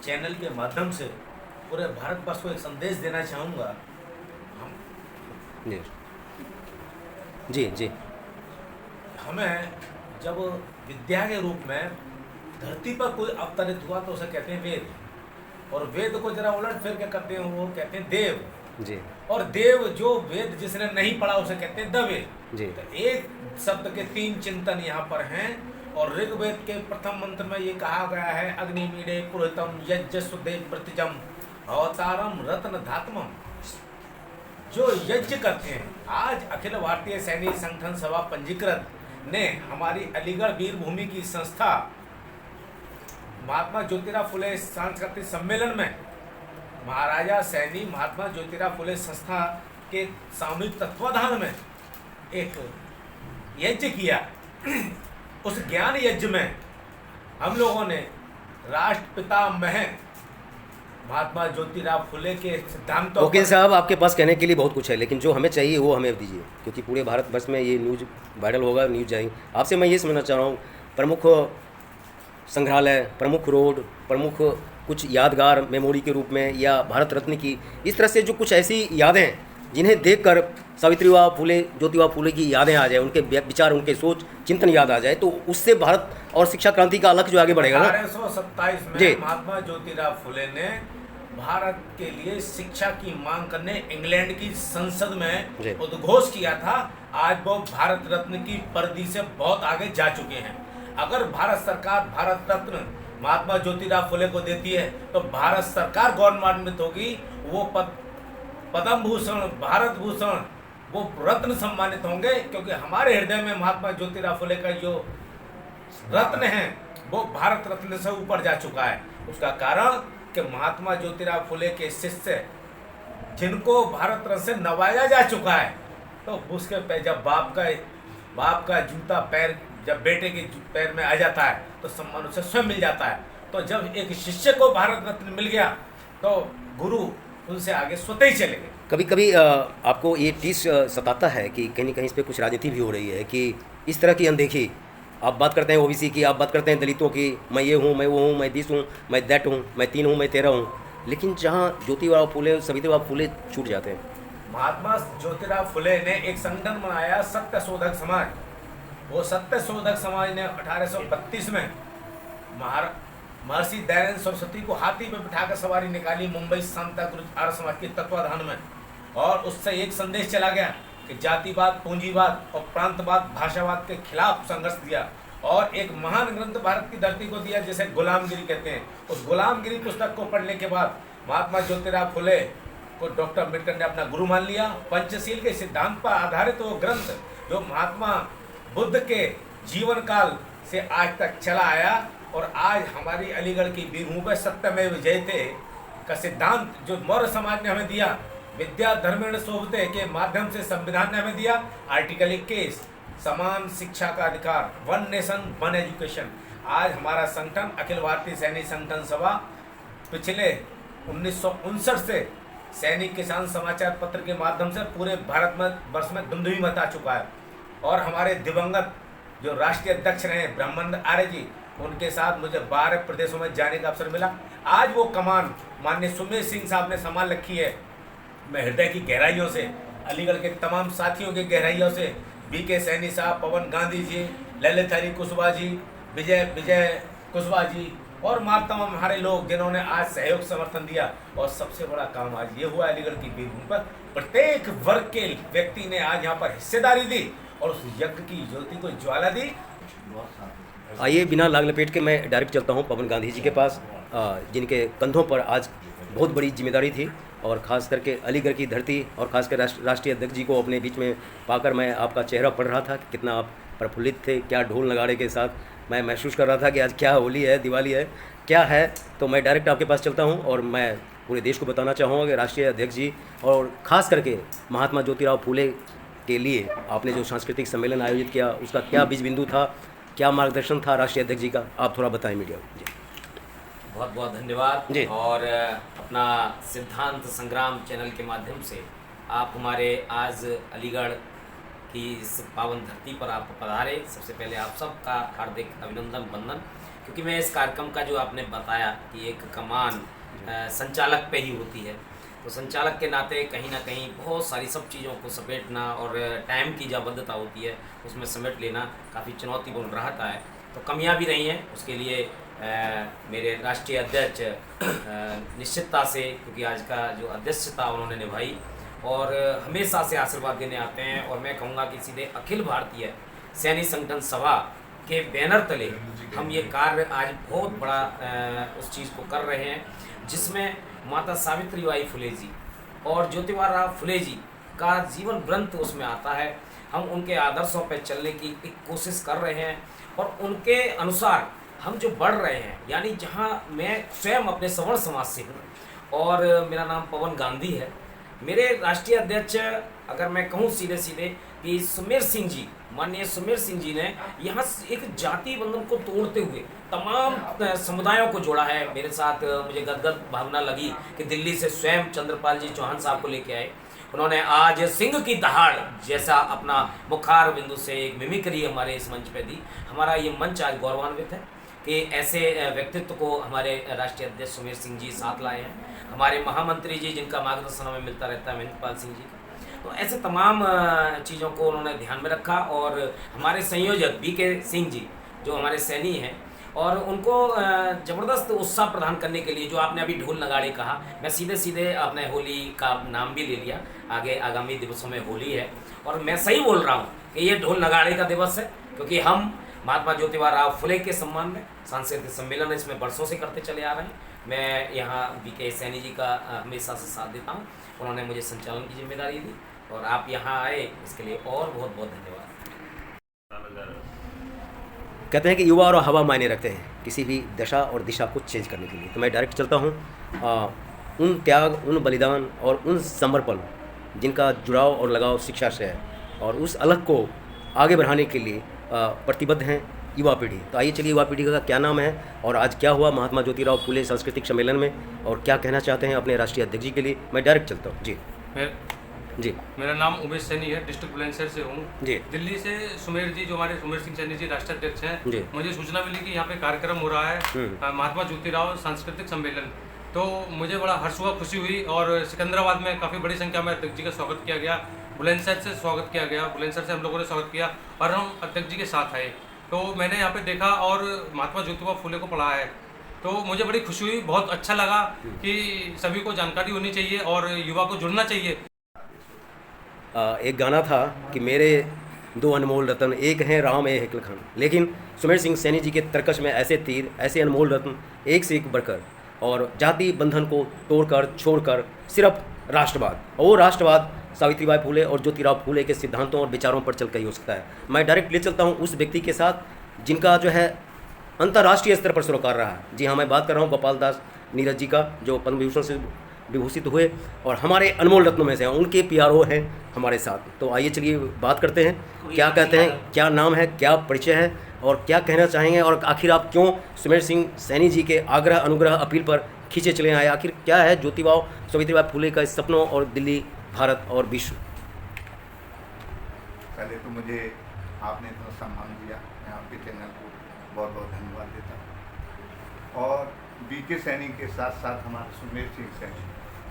चैनल के माध्यम से पूरे भारतवर्ष को एक संदेश देना चाहूँगा। जी जी जी हमें जब विद्या के रूप में धरती पर कोई अवतरित हुआ तो उसे कहते हैं वेद, और वेद को जरा उलट फिर क्या करते हैं, वो कहते हैं देव जी, और देव जो वेद जिसने नहीं पढ़ा उसे कहते हैं दवेद जी। तो एक शब्द के तीन चिंतन यहाँ पर हैं। और ऋग्वेद के प्रथम मंत्र में ये कहा गया है, अग्निमीडे पुरोहितम यज्ञस्वदेव प्रतिजम अवतारम रत्न धात्मम। जो यज्ञ करते हैं, आज अखिल भारतीय सैनिक संगठन सभा पंजीकृत ने हमारी अलीगढ़ वीर भूमि की संस्था महात्मा ज्योतिराव फुले सांस्कृतिक सम्मेलन में महाराजा सैनी महात्मा ज्योतिराव फुले संस्था के सामूहिक तत्वाधान में एक यज्ञ किया। उस ज्ञान यज्ञ में हम लोगों ने राष्ट्रपिता महात्मा ज्योतिराव फुले के सिद्धांतों वकील साहब, आपके पास कहने के लिए बहुत कुछ है, लेकिन जो हमें चाहिए वो हमें दीजिए, क्योंकि पूरे भारतवर्ष में ये न्यूज़ वायरल होगा, न्यूज़ जाएंगे। आपसे मैं ये समझना चाह रहा हूँ, प्रमुख संग्रहालय, प्रमुख रोड, प्रमुख कुछ यादगार मेमोरी के रूप में, या भारत रत्न की इस तरह से जो कुछ ऐसी यादें हैं जिन्हें देखकर सावित्रीबाई फूले, ज्योतिबा फूले की यादें आ जाए, उनके विचार, उनके सोच चिंतन याद आ जाए, तो उससे भारत और शिक्षा क्रांति का अलग जो आगे बढ़ेगा ना। 1827 में महात्मा ज्योतिराव फुले ने भारत के लिए शिक्षा की मांग करने इंग्लैंड की संसद में उद्घोष किया था। आज वो भारत रत्न की परिधि से बहुत आगे जा चुके हैं। अगर भारत सरकार भारत रत्न महात्मा ज्योतिराव फुले को देती है तो भारत सरकार गौरवान्वित होगी, वो पद्म भूषण, भारत भूषण, वो रत्न सम्मानित होंगे, क्योंकि हमारे हृदय में महात्मा ज्योतिराव फुले का जो रत्न है वो भारत रत्न से ऊपर जा चुका है। उसका कारण कि महात्मा ज्योतिराव फुले के शिष्य जिनको भारत रत्न से नवाजा जा चुका है, तो उसके पे जब बाप का जूता पैर जब बेटे के पैर में आ जाता है तो सम्मान उसे स्वयं मिल जाता है। तो जब एक शिष्य को भारत रत्न मिल गया तो गुरु उनसे आगे स्वतः ही चले गए। कभी कभी आपको ये टीस सताता है कि कहीं न कहीं इस पर कुछ राजनीति भी हो रही है कि इस तरह की अनदेखी, आप बात करते हैं ओबीसी की, आप बात करते हैं दलितों की, मैं ये हूँ, मैं वो हूँ, मैं दिस हूँ, मैं दैट हूँ, मैं 3 हूँ, मैं 13 हूँ, लेकिन जहाँ ज्योतिबा फुले सवित्रीबाई फुले छूट जाते हैं। महात्मा ज्योतिराव फुले ने एक संगठन बनाया सत्यशोधक समाज। वो सत्यशोधक समाज ने 1832 में महर्षि दयानंद सरस्वती को हाथी में बिठाकर सवारी निकाली मुंबई सांताक्रूज आर्य समाज के तत्वाधान में, और उससे एक संदेश चला गया कि जातिवाद, पूंजीवाद और प्रांतवाद, भाषावाद के खिलाफ संघर्ष दिया, और एक महान ग्रंथ भारत की धरती को दिया जिसे गुलामगिरी कहते हैं। उस गुलामगिरी पुस्तक को पढ़ने के बाद महात्मा ज्योतिराव फुले को डॉक्टर अम्बेडकर ने अपना गुरु मान लिया। पंचशील के सिद्धांत पर आधारित वो ग्रंथ जो महात्मा बुद्ध के जीवन काल से आज तक चला आया, और आज हमारी अलीगढ़ की वीरभूमि सत्यमेव जयते का सिद्धांत जो मौर्य समाज ने हमें दिया, विद्या धर्मेण शोभते के माध्यम से संविधान ने हमें दिया, आर्टिकल 21 समान शिक्षा का अधिकार, 1 नेशन 1 एजुकेशन। आज हमारा संगठन अखिल भारतीय सैनिक संगठन सभा पिछले 1959 से सैनिक किसान समाचार पत्र के माध्यम से पूरे भारत में वर्ष में धुंधुई मचा चुका है, और हमारे दिवंगत जो राष्ट्रीय अध्यक्ष रहे ब्रह्मानंद आर्य जी, उनके साथ मुझे 12 प्रदेशों में जाने का अवसर मिला। आज वो कमान माननीय सुमेर सिंह साहब ने संभाल रखी है। मैं हृदय की गहराइयों से, अलीगढ़ के तमाम साथियों की गहराइयों से, बीके सैनी साहब, पवन गांधी जी, ललित हरी कुशवाहा जी, विजय कुशवाहा जी और तमाम हमारे लोग जिन्होंने आज सहयोग समर्थन दिया। और सबसे बड़ा काम आज ये हुआ अलीगढ़ की वीरभूमि पर प्रत्येक वर्ग के व्यक्ति ने आज यहाँ पर हिस्सेदारी दी और उस यज्ञ की ज्योति को ज्वाला दी। आइए बिना लाग लपेट के मैं डायरेक्ट चलता हूँ पवन गांधी जी के पास, जिनके कंधों पर आज बहुत बड़ी जिम्मेदारी थी, और ख़ास करके अलीगढ़ की धरती और ख़ासकर राष्ट्रीय अध्यक्ष जी को अपने बीच में पाकर मैं आपका चेहरा पढ़ रहा था कि कितना आप प्रफुल्लित थे, क्या ढोल नगाड़े के साथ मैं महसूस कर रहा था कि आज क्या होली है, दिवाली है, क्या है। तो मैं डायरेक्ट आपके पास चलता हूँ और मैं पूरे देश को बताना चाहूँगा कि राष्ट्रीय अध्यक्ष जी और ख़ास करके महात्मा ज्योतिराव फुले के लिए आपने जो सांस्कृतिक सम्मेलन आयोजित किया उसका क्या बीज बिंदु था, क्या मार्गदर्शन था राष्ट्रीय अध्यक्ष जी का, आप थोड़ा बताएं मीडिया को। जी बहुत बहुत धन्यवाद जी। और अपना सिद्धांत संग्राम चैनल के माध्यम से आप हमारे आज अलीगढ़ की इस पावन धरती पर आप पधारे। सबसे पहले आप सबका हार्दिक अभिनंदन वंदन, क्योंकि मैं इस कार्यक्रम का जो आपने बताया कि एक कमान संचालक पे ही होती है, तो संचालक के नाते कहीं ना कहीं बहुत सारी सब चीज़ों को समेटना और टाइम की जाबद्धता होती है उसमें समेट लेना काफ़ी चुनौतीपूर्ण रहता है। तो कमियां भी रही हैं, उसके लिए मेरे राष्ट्रीय अध्यक्ष निश्चितता से, क्योंकि आज का जो अध्यक्षता उन्होंने निभाई और हमेशा से आशीर्वाद देने आते हैं, और मैं कहूँगा कि सीधे अखिल भारतीय सैनिक संगठन सभा के बैनर तले हम ये कार्य आज बहुत बड़ा उस चीज़ को कर रहे हैं जिसमें माता सावित्रीबाई फुले जी और ज्योतिबा फुले जी का जीवन ग्रंथ उसमें आता है। हम उनके आदर्शों पर चलने की एक कोशिश कर रहे हैं और उनके अनुसार हम जो बढ़ रहे हैं, यानी जहां मैं स्वयं अपने सवर्ण समाज से हूं और मेरा नाम पवन गांधी है। मेरे राष्ट्रीय अध्यक्ष अगर मैं कहूं सीधे सीधे कि सुमेर सिंह जी, माननीय सुमेर सिंह जी ने यहाँ एक जाति बंधन को तोड़ते हुए तमाम समुदायों को जोड़ा है। मेरे साथ मुझे गदगद भावना लगी कि दिल्ली से स्वयं चंद्रपाल जी चौहान साहब को लेके आए। उन्होंने आज सिंह की दहाड़ जैसा अपना मुखार बिंदु से एक मिमिक्री हमारे इस मंच पे दी। हमारा ये मंच आज गौरवान्वित है कि ऐसे व्यक्तित्व को हमारे राष्ट्रीय अध्यक्ष सुमेर सिंह जी साथ लाए हैं। हमारे महामंत्री जी जिनका मार्गदर्शन हमें मिलता रहता है, महेंद्रपाल सिंह जी का, तो ऐसे तमाम चीज़ों को उन्होंने ध्यान में रखा। और हमारे संयोजक बीके सिंह जी जो हमारे सैनी हैं, और उनको ज़बरदस्त उत्साह प्रदान करने के लिए जो आपने अभी ढोल नगाड़े कहा, मैं सीधे सीधे आपने होली का नाम भी ले लिया। आगे आगामी दिवसों में होली है और मैं सही बोल रहा हूँ कि ये ढोल नगाड़े का दिवस है, क्योंकि हम महात्मा ज्योतिबा फुले के सम्मान में सांस्कृतिक सम्मेलन इसमें बरसों से करते चले आ रहे हैं। मैं यहाँ बीके सैनी जी का हमेशा से साथ देता हूँ, उन्होंने मुझे संचालन की जिम्मेदारी दी और आप यहाँ आए इसके लिए और बहुत बहुत धन्यवाद। कहते हैं कि युवा और हवा मायने रखते हैं किसी भी दशा और दिशा को चेंज करने के लिए। तो मैं डायरेक्ट चलता हूँ उन त्याग, उन बलिदान और उन समर्पण जिनका जुड़ाव और लगाव शिक्षा से है, और उस अलग को आगे बढ़ाने के लिए प्रतिबद्ध हैं युवा पीढ़ी। तो आइए चलिए युवा पीढ़ी का क्या नाम है और आज क्या हुआ महात्मा ज्योतिराव फुले सांस्कृतिक सम्मेलन में, और क्या कहना चाहते हैं अपने राष्ट्रीय अध्यक्ष जी के लिए। मैं डायरेक्ट चलता हूँ जी। जी, मेरा नाम उमेश सैनी है, डिस्ट्रिक्ट बुलंदशहर से हूँ जी। दिल्ली से सुमेर जी, जो हमारे सुमेर सिंह सैनी जी राष्ट्रीय अध्यक्ष जी। हैं, मुझे सूचना मिली कि यहाँ पे कार्यक्रम हो रहा है महात्मा ज्योतिराव सांस्कृतिक सम्मेलन। तो मुझे बड़ा हर्ष हुआ, खुशी हुई, और सिकंदराबाद में काफ़ी बड़ी संख्या में अध्यक्ष जी का स्वागत किया गया, बुलंदशहर से स्वागत किया गया, बुलंदशहर से हम लोगों ने स्वागत किया और हम अध्यक्ष जी के साथ आए। तो मैंने यहाँ पे देखा और महात्मा ज्योतिबा फुले को पढ़ा है, तो मुझे बड़ी खुशी हुई, बहुत अच्छा लगा कि सभी को जानकारी होनी चाहिए और युवा को जुड़ना चाहिए। एक गाना था कि मेरे दो अनमोल रत्न, एक हैं राम एक है लखन, लेकिन सुमेर सिंह सैनी जी के तर्कश में ऐसे तीर, ऐसे अनमोल रत्न एक से एक बढ़कर, और जाति बंधन को तोड़कर छोड़कर सिर्फ राष्ट्रवाद, और वो राष्ट्रवाद सावित्रीबाई फुले और ज्योतिराव फुले के सिद्धांतों और विचारों पर चलकर ही हो सकता है। मैं डायरेक्ट ले चलता हूँ उस व्यक्ति के साथ जिनका जो है अंतर्राष्ट्रीय स्तर पर सरोकार रहा है। जी हाँ, मैं बात कर रहा हूँ गोपाल दास नीरज जी का, जो पद्म विभूषण से विभूषित हुए और हमारे अनमोल रत्नों में से हैं, उनके PRO हैं हमारे साथ। तो आइए चलिए बात करते हैं, क्या कहते हैं, क्या नाम है, क्या परिचय है और क्या कहना चाहेंगे, और आखिर आप क्यों सुमेर सिंह सैनी जी के आग्रह अनुग्रह अपील पर खींचे चले आए। आखिर क्या है ज्योतिबा सावित्रीबाई फुले का सपनों और दिल्ली, भारत और विश्व। पहले तो मुझे आपने इतना सम्मान दिया, मैं आपके चैनल को बहुत बहुत धन्यवाद देता हूँ। और BK सैनी के साथ साथ हमारे सुमेर सिंह सैनी,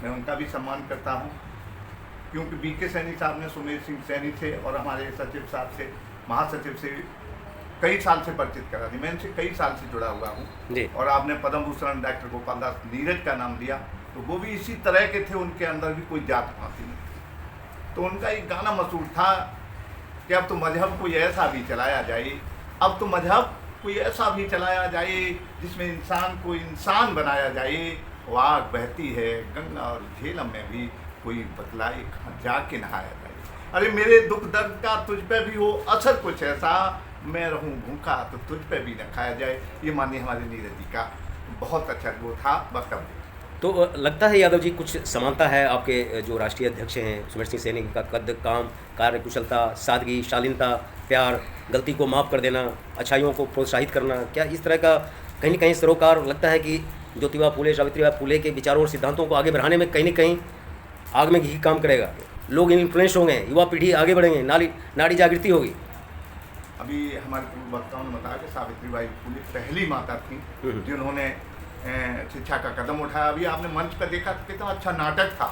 मैं उनका भी सम्मान करता हूँ, क्योंकि BK सैनी साहब ने सुमेर सिंह सैनी से और हमारे सचिव साहब से, महासचिव से कई साल से परिचित करा दी। मैं इनसे कई साल से जुड़ा हुआ हूँ। और आपने पद्म भूषण डॉक्टर गोपाल दास नीरज का नाम लिया, तो वो भी इसी तरह के थे, उनके अंदर भी कोई जात पाती नहीं। तो उनका एक गाना मशहूर था कि अब तो मजहब कोई ऐसा भी चलाया जाए, अब तो मजहब कोई ऐसा भी चलाया जाए जिसमें इंसान को इंसान बनाया जाए। वो आग बहती है गंगा और झेलम में भी, कोई बतलाए कहाँ जाके नहाया जाए। अरे मेरे दुख दर्द का तुझ पे भी हो असर कुछ ऐसा, मैं रहूं भूखा तो तुझ पे भी न खाया जाए। ये माननीय हमारे नीरज जी का बहुत अच्छा वो था वक्तव्य। तो लगता है यादव जी कुछ समानता है आपके जो राष्ट्रीय अध्यक्ष हैं सुमेर सिंह सैनी का कद, काम, कार्यकुशलता, सादगी, शालीनता, प्यार, गलती को माफ़ कर देना, अच्छाइयों को प्रोत्साहित करना, क्या इस तरह का कहीं न कहीं सरोकार लगता है कि ज्योतिबा फुले, सावित्रीबाई फुले के विचारों और सिद्धांतों को आगे बढ़ाने में कहीं न कहीं आग में घी काम करेगा। लोग इन्फ्लुएंस होंगे, युवा पीढ़ी आगे बढ़ेंगे, नारी जागृति होगी। अभी हमारे पूर्व वक्ताओं ने बताया कि सावित्रीबाई फुले पहली माता थी जिन्होंने शिक्षा का कदम उठाया। अभी आपने मंच पर देखा कितना अच्छा नाटक था।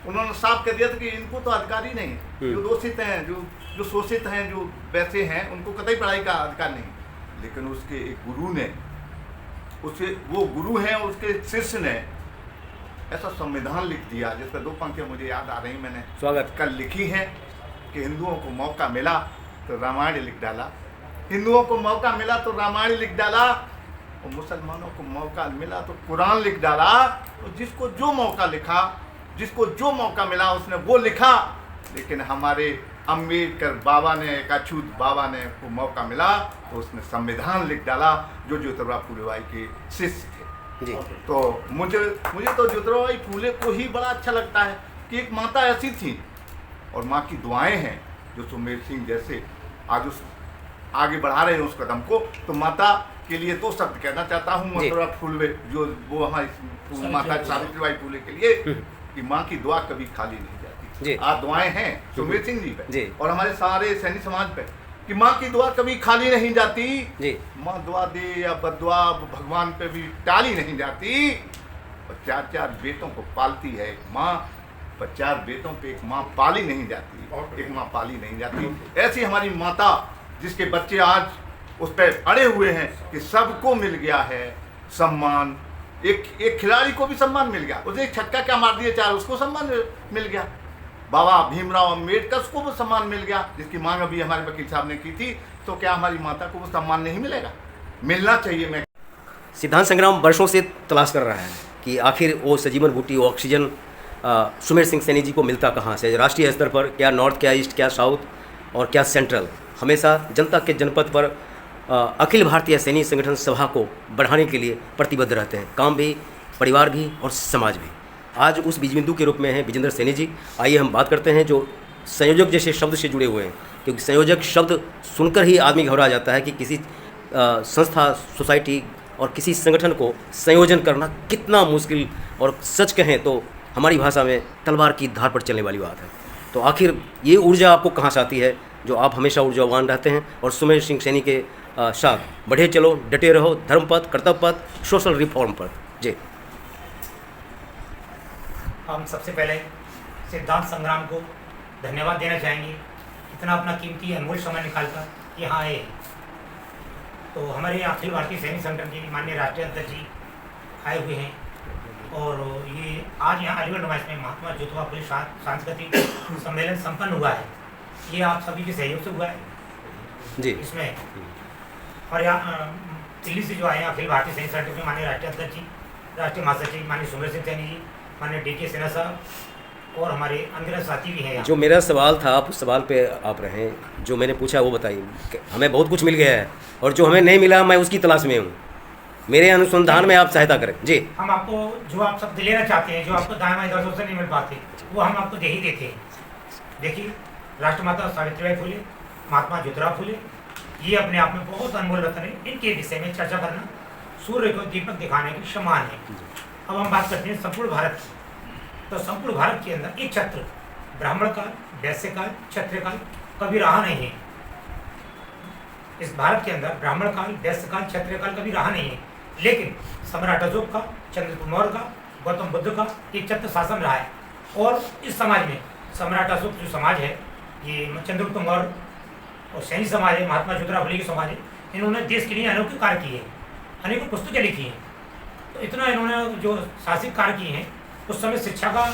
उन्होंने साफ कर दिया था कि इनको तो अधिकार ही नहीं, जो दोषित हैं, जो शोषित हैं, जो वैसे हैं, उनको कतई पढ़ाई का अधिकार नहीं। लेकिन उसके एक गुरु ने, उसे वो गुरु हैं, उसके शिष्य ने ऐसा संविधान लिख दिया जिस पर दो पंक्तियाँ मुझे याद आ रही, मैंने स्वागत कल लिखी हैं कि हिंदुओं को मौका मिला तो रामायण लिख डाला, हिंदुओं को मौका मिला तो रामायण लिख डाला, और मुसलमानों को मौका मिला तो कुरान लिख डाला। तो जिसको जो मौका लिखा, जिसको जो मौका मिला उसने वो लिखा। लेकिन हमारे अम्बेडकर बाबा ने, एक अछूत बाबा ने को मौका मिला तो उसने संविधान लिख डाला, जो ज्योतिबा फुले के शिष्य थे। जी। तो मुझे तो ज्योतिबा फुले को ही बड़ा अच्छा लगता है कि एक माता ऐसी थी, और माँ की दुआएं हैं जो सुमेर सिंह जैसे आज उस आगे बढ़ा रहे हैं उस कदम को। तो माता के लिए दो शब्द कहना चाहता हूँ, मतलब फुले जो वो हमारी माता सावित्रीबाई फुले के लिए, कि माँ की दुआ कभी खाली नहीं जाती। आज दुआएं हैं सुमेर सिंह जी पे और हमारे सारे सैनी समाज पे कि माँ की दुआ कभी खाली नहीं जाती। माँ दुआ दे या बदुआ भगवान पे भी टाली नहीं जाती। और 4 बेटों को पालती है एक माँ, पर 4 बेटों पे एक माँ पाली नहीं जाती, एक माँ पाली नहीं जाती। ऐसी हमारी माता जिसके बच्चे आज उस पर अड़े हुए हैं कि सबको मिल गया है सम्मान। एक खिलाड़ी को भी सम्मान मिल गया, उसे एक छक्का क्या मार दिया 4, उसको सम्मान मिल गया। बाबा भीमराव अम्बेडकर को भी सम्मान मिल गया, जिसकी मांग अभी हमारे वकील साहब ने की थी। तो क्या हमारी माता को वो सम्मान नहीं मिलेगा? मिलना चाहिए। मैं सिद्धांत संग्राम वर्षों से तलाश कर रहा है कि आखिर वो सजीवन बूटी, वो ऑक्सीजन सुमेर सिंह सैनी जी को मिलता कहाँ से, राष्ट्रीय स्तर पर, क्या नॉर्थ, क्या ईस्ट, क्या साउथ और क्या सेंट्रल। हमेशा जनता के जनपद पर अखिल भारतीय सैनिक संगठन सभा को बढ़ाने के लिए प्रतिबद्ध रहते हैं। काम भी परिवार भी और समाज भी। आज उस बीज बिंदु के रूप में हैं विजेंद्र सैनी जी। आइए हम बात करते हैं जो संयोजक जैसे शब्द से जुड़े हुए हैं, क्योंकि संयोजक शब्द सुनकर ही आदमी घबरा जाता है कि किसी संस्था, सोसाइटी और किसी संगठन को संयोजन करना कितना मुश्किल, और सच कहें तो हमारी भाषा में तलवार की धार पर चलने वाली बात है। तो आखिर ये ऊर्जा आपको कहाँ से आती है जो आप हमेशा ऊर्जावान रहते हैं और सुमेर सिंह सैनी के साथ बढ़े चलो, डटे रहो, धर्म पथ, कर्तव्य पथ, सोशल रिफॉर्म पर। जी, हम सबसे पहले सिद्धांत संग्राम को धन्यवाद देना चाहेंगे, इतना अपना कीमती अनमोल समय निकालकर यहाँ आए। तो हमारे अखिल भारतीय सैनिक संगठन के माननीय राष्ट्रीय अध्यक्ष जी आए हुए हैं, और ये आज यहाँ अलीगढ़ नुमाइश में महात्मा ज्योतिबा फुले सांस्कृतिक सम्मेलन संपन्न हुआ है। ये आप सभी के सहयोग से हुआ है जी। इसमें और यहाँ दिल्ली से जो आए हैं अखिल भारतीय सैनिक संगठन के माननीय राष्ट्रीय अध्यक्ष जी, राष्ट्रीय महासचिव माननीय सुमेर सिंह सैनी जी, माननीय DK सिन्हा साहब और हमारे अंदर साथी भी हैं यहाँ। जो मेरा सवाल था, आप उस सवाल पे आप रहें, जो मैंने पूछा वो बताइए। हमें बहुत कुछ मिल गया है और जो हमें नहीं मिला मैं उसकी तलाश में हूँ, मेरे अनुसंधान में आप सहायता करें। जी, हम आपको जो आप सब लेना चाहते हैं, जो आपको दाएं इधर से नहीं मिल पाते, वो हम आपको दे ही देते हैं। देखिए, राष्ट्रमाता सावित्रीबाई फुले, महात्मा ज्योतिराव फुले, ये अपने आप में बहुत अनमोल रत्न है। इनके विषय में चर्चा करना सूर्य को दीपक दिखाने के समान है। अब हम बात करते हैं संपूर्ण भारत की। तो संपूर्ण भारत के अंदर एक छत्र ब्राह्मण काल, वैश्य काल, क्षत्रिय काल कभी रहा नहीं है। इस भारत के अंदर ब्राह्मण काल, वैश्य काल, क्षत्रिय काल कभी रहा नहीं है। लेकिन सम्राट अशोक का, चंद्रगुप्त मौर्य का, गौतम बुद्ध का एक छत्र शासन रहा है। और इस समाज में सम्राट अशोक जो समाज है, ये चंद्रगुप्त मौर्य और सैनी समाज है, महात्मा ज्योतिराव फुले की समाज है, इन्होंने देश के लिए अनोखे कार्य किए हैं, अनेकों पुस्तकें लिखी हैं। तो इतना इन्होंने जो शासित कार्य किए हैं, उस समय शिक्षा का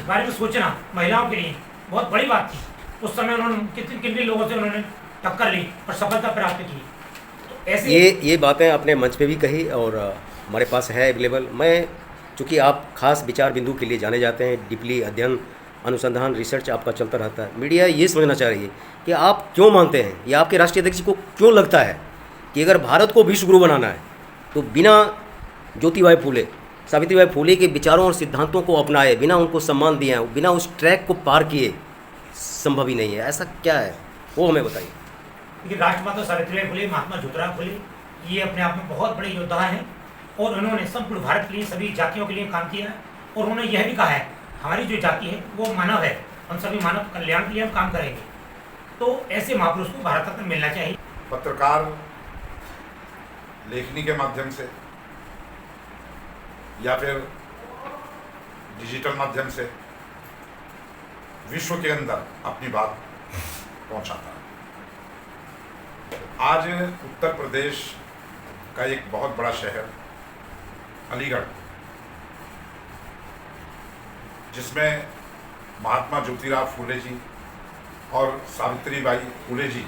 बारे में सोचना महिलाओं के लिए बहुत बड़ी बात थी। उस समय उन्होंने कितने लोगों से उन्होंने टक्कर ली और सफलता प्राप्त की। तो ऐसे ये बातें आपने मंच पे भी कही और हमारे पास है अवेलेबल। मैं, चूँकि आप खास विचार बिंदु के लिए जाने जाते हैं, डीपली अध्ययन, अनुसंधान, रिसर्च आपका चलता रहता है। मीडिया ये समझना चाह रही है कि आप क्यों मानते हैं, या आपके राष्ट्रीय अध्यक्ष को क्यों लगता है कि अगर भारत को विश्व गुरु बनाना है तो बिना ज्योतिबाई फुले, सावित्रीबाई फुले के विचारों और सिद्धांतों को अपनाए, बिना उनको सम्मान दिए, बिना उस ट्रैक को पार किए संभव ही नहीं है। ऐसा क्या है, वो हमें बताइए। क्योंकि राष्ट्रमाता सावित्रीबाई फुले, महात्मा ज्योतिराव फुले, ये अपने आप में बहुत बड़े योद्धा हैं और उन्होंने संपूर्ण भारत के लिए, सभी जातियों के लिए काम किया है। और उन्होंने यह भी कहा है, हमारी जो जाति है वो मानव है, हम सभी मानव कल्याण के लिए हम काम करेंगे। तो ऐसे महापुरुष को भारत रत्न मिलना चाहिए। पत्रकार लेखनी के माध्यम से या फिर डिजिटल माध्यम से विश्व के अंदर अपनी बात पहुंचाता है। आज उत्तर प्रदेश का एक बहुत बड़ा शहर अलीगढ़, जिसमें महात्मा ज्योतिराव फुले जी और सावित्रीबाई फुले जी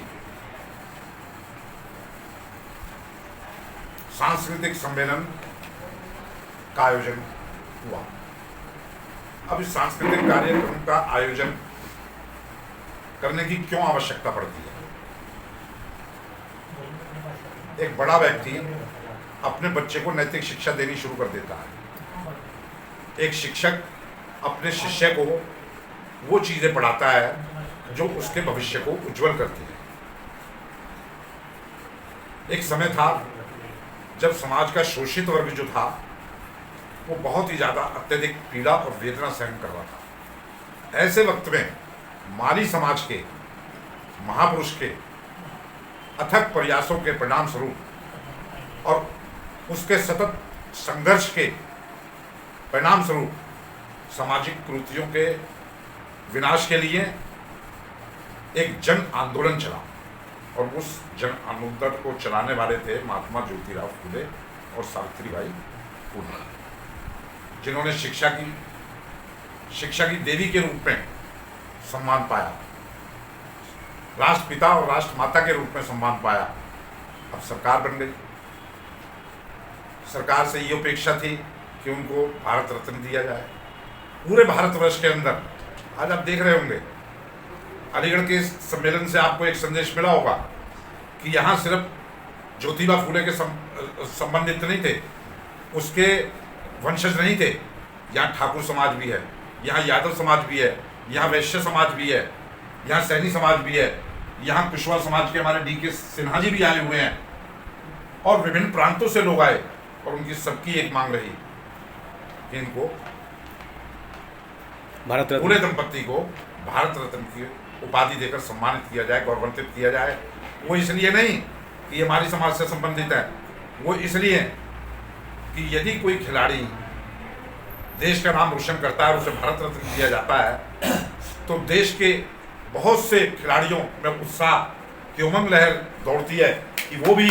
सांस्कृतिक सम्मेलन का आयोजन हुआ। अब इस सांस्कृतिक कार्यक्रम का आयोजन करने की क्यों आवश्यकता पड़ती है? एक बड़ा व्यक्ति अपने बच्चे को नैतिक शिक्षा देनी शुरू कर देता है। एक शिक्षक अपने शिष्य को वो चीजें पढ़ाता है जो उसके भविष्य को उज्जवल करती है। एक समय था जब समाज का शोषित वर्ग जो था वो बहुत ही ज्यादा अत्यधिक पीड़ा और वेदना सहन कर रहा था। ऐसे वक्त में माली समाज के महापुरुष के अथक प्रयासों के परिणाम स्वरूप और उसके सतत संघर्ष के परिणाम स्वरूप सामाजिक कुरीतियों के विनाश के लिए एक जन आंदोलन चला, और उस जन आंदोलन को चलाने वाले थे महात्मा ज्योतिराव फुले और सावित्रीबाई फुले, जिन्होंने शिक्षा की देवी के रूप में सम्मान पाया, राष्ट्रपिता और राष्ट्रमाता के रूप में सम्मान पाया। अब सरकार बन गई। सरकार से ये अपेक्षा थी कि उनको भारत रत्न दिया जाए। पूरे भारतवर्ष के अंदर आज आप देख रहे होंगे, अलीगढ़ के सम्मेलन से आपको एक संदेश मिला होगा कि यहाँ सिर्फ ज्योतिबा फुले के संबंधित नहीं थे, उसके वंशज नहीं थे। यहाँ ठाकुर समाज भी है, यहाँ यादव समाज भी है, यहाँ वैश्य समाज भी है, यहाँ सैनी समाज भी है, यहाँ कुशवाहा समाज के हमारे DK सिन्हा जी भी आए हुए हैं और विभिन्न प्रांतों से लोग आए और उनकी सबकी एक मांग रही कि इनको भारत रत्न, पूरे दंपत्ति को भारत रत्न की उपाधि देकर सम्मानित किया जाए, गौरवान्वित किया जाए। वो इसलिए नहीं कि हमारी समाज से संबंधित है, वो इसलिए कि यदि कोई खिलाड़ी देश का नाम रोशन करता है और उसे भारत रत्न दिया जाता है तो देश के बहुत से खिलाड़ियों में उत्साह की उमंग लहर दौड़ती है कि वो भी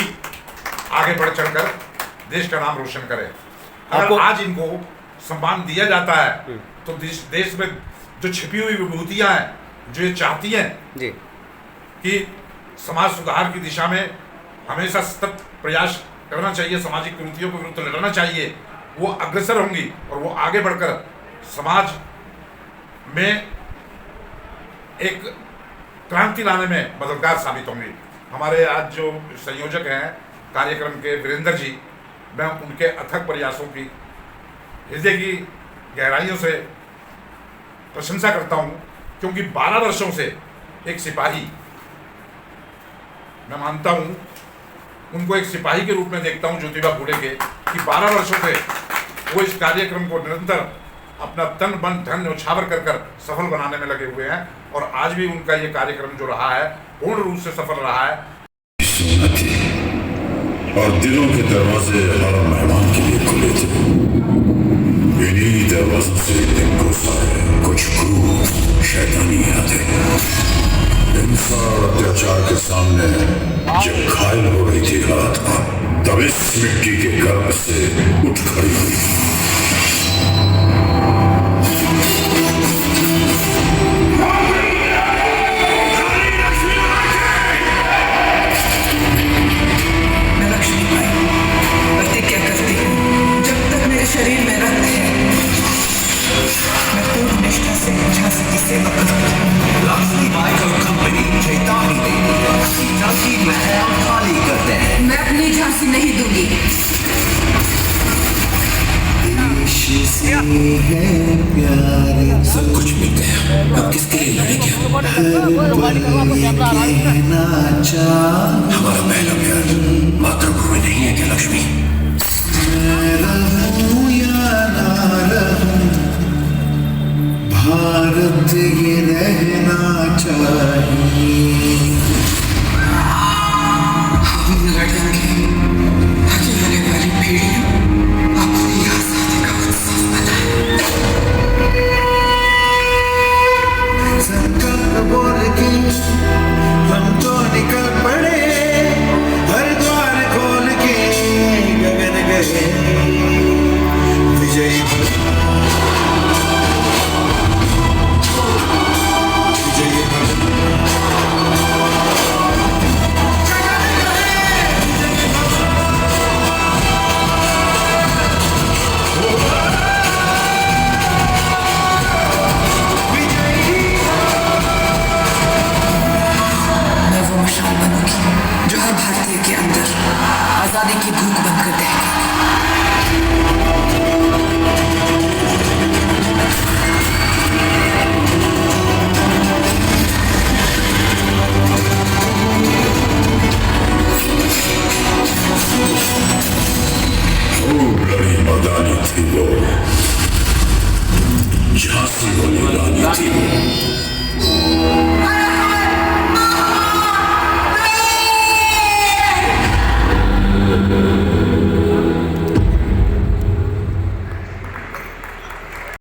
आगे बढ़ चढ़कर देश का नाम रोशन करें। अगर आज इनको सम्मान दिया जाता है तो देश में जो छिपी हुई विभूतियां हैं, जो ये चाहती हैं जी कि समाज सुधार की दिशा में हमेशा सतत प्रयास करना चाहिए, सामाजिक कुरीतियों के विरुद्ध लड़ना चाहिए, वो अग्रसर होंगी और वो आगे बढ़कर समाज में एक क्रांति लाने में मददगार साबित होंगी। हमारे आज जो संयोजक हैं कार्यक्रम के वीरेंद्र जी, मैं उनके अथक प्रयासों की हृदय की गहराइयों से प्रशंसा करता हूं, क्योंकि 12 वर्षों से एक सिपाही, मैं मानता हूं उनको एक सिपाही के रूप में देखता हूं ज्योतिबा फुले के, कि 12 वर्षों से वो इस कार्यक्रम को निरंतर अपना तन मन धन न्यौछावर कर कर सफल बनाने में लगे हुए हैं और आज भी उनका ये कार्यक्रम जो रहा है पूर्ण रूप से सफल रहा है। और दिलों के दरवाजे हर मेहमान के लिए खुले थे। इन्हीं दरवाजों से दिन गुजरे कुछ क्रूर शैतानी यादें। हिंसा और अत्याचार के सामने जब घायल हो रही थी आत्मा, तब इस मिट्टी के गर्भ से उठ खड़ी हुई। शरीर में रक्त है, मैं पूर्ण निष्ठा से झांसी की सेवा करता हूँ। लक्ष्मी बाई और कंपनी चैतानी देवी झांसी महल खाली करते हैं। मैं अपनी झांसी नहीं दूंगी। देश से है प्यार, सब कुछ मिल गया, अब किसके लिए लड़ेंगे? हमारा पहला प्यार मातृभूमि नहीं है क्या लक्ष्मी? रहूं या ना रहूं, भारत ये रहना चाहिए। हम लड़ेंगे ताकि आने वाली पीढ़ियां अपनी आजादी का उत्सव मनाए। संकल्प बोल के हम तो निकल पड़े, हर द्वार खोल के गगन गए विजयी जो हर भारतीय के अंदर आजादी की भूख बंद कर देगी।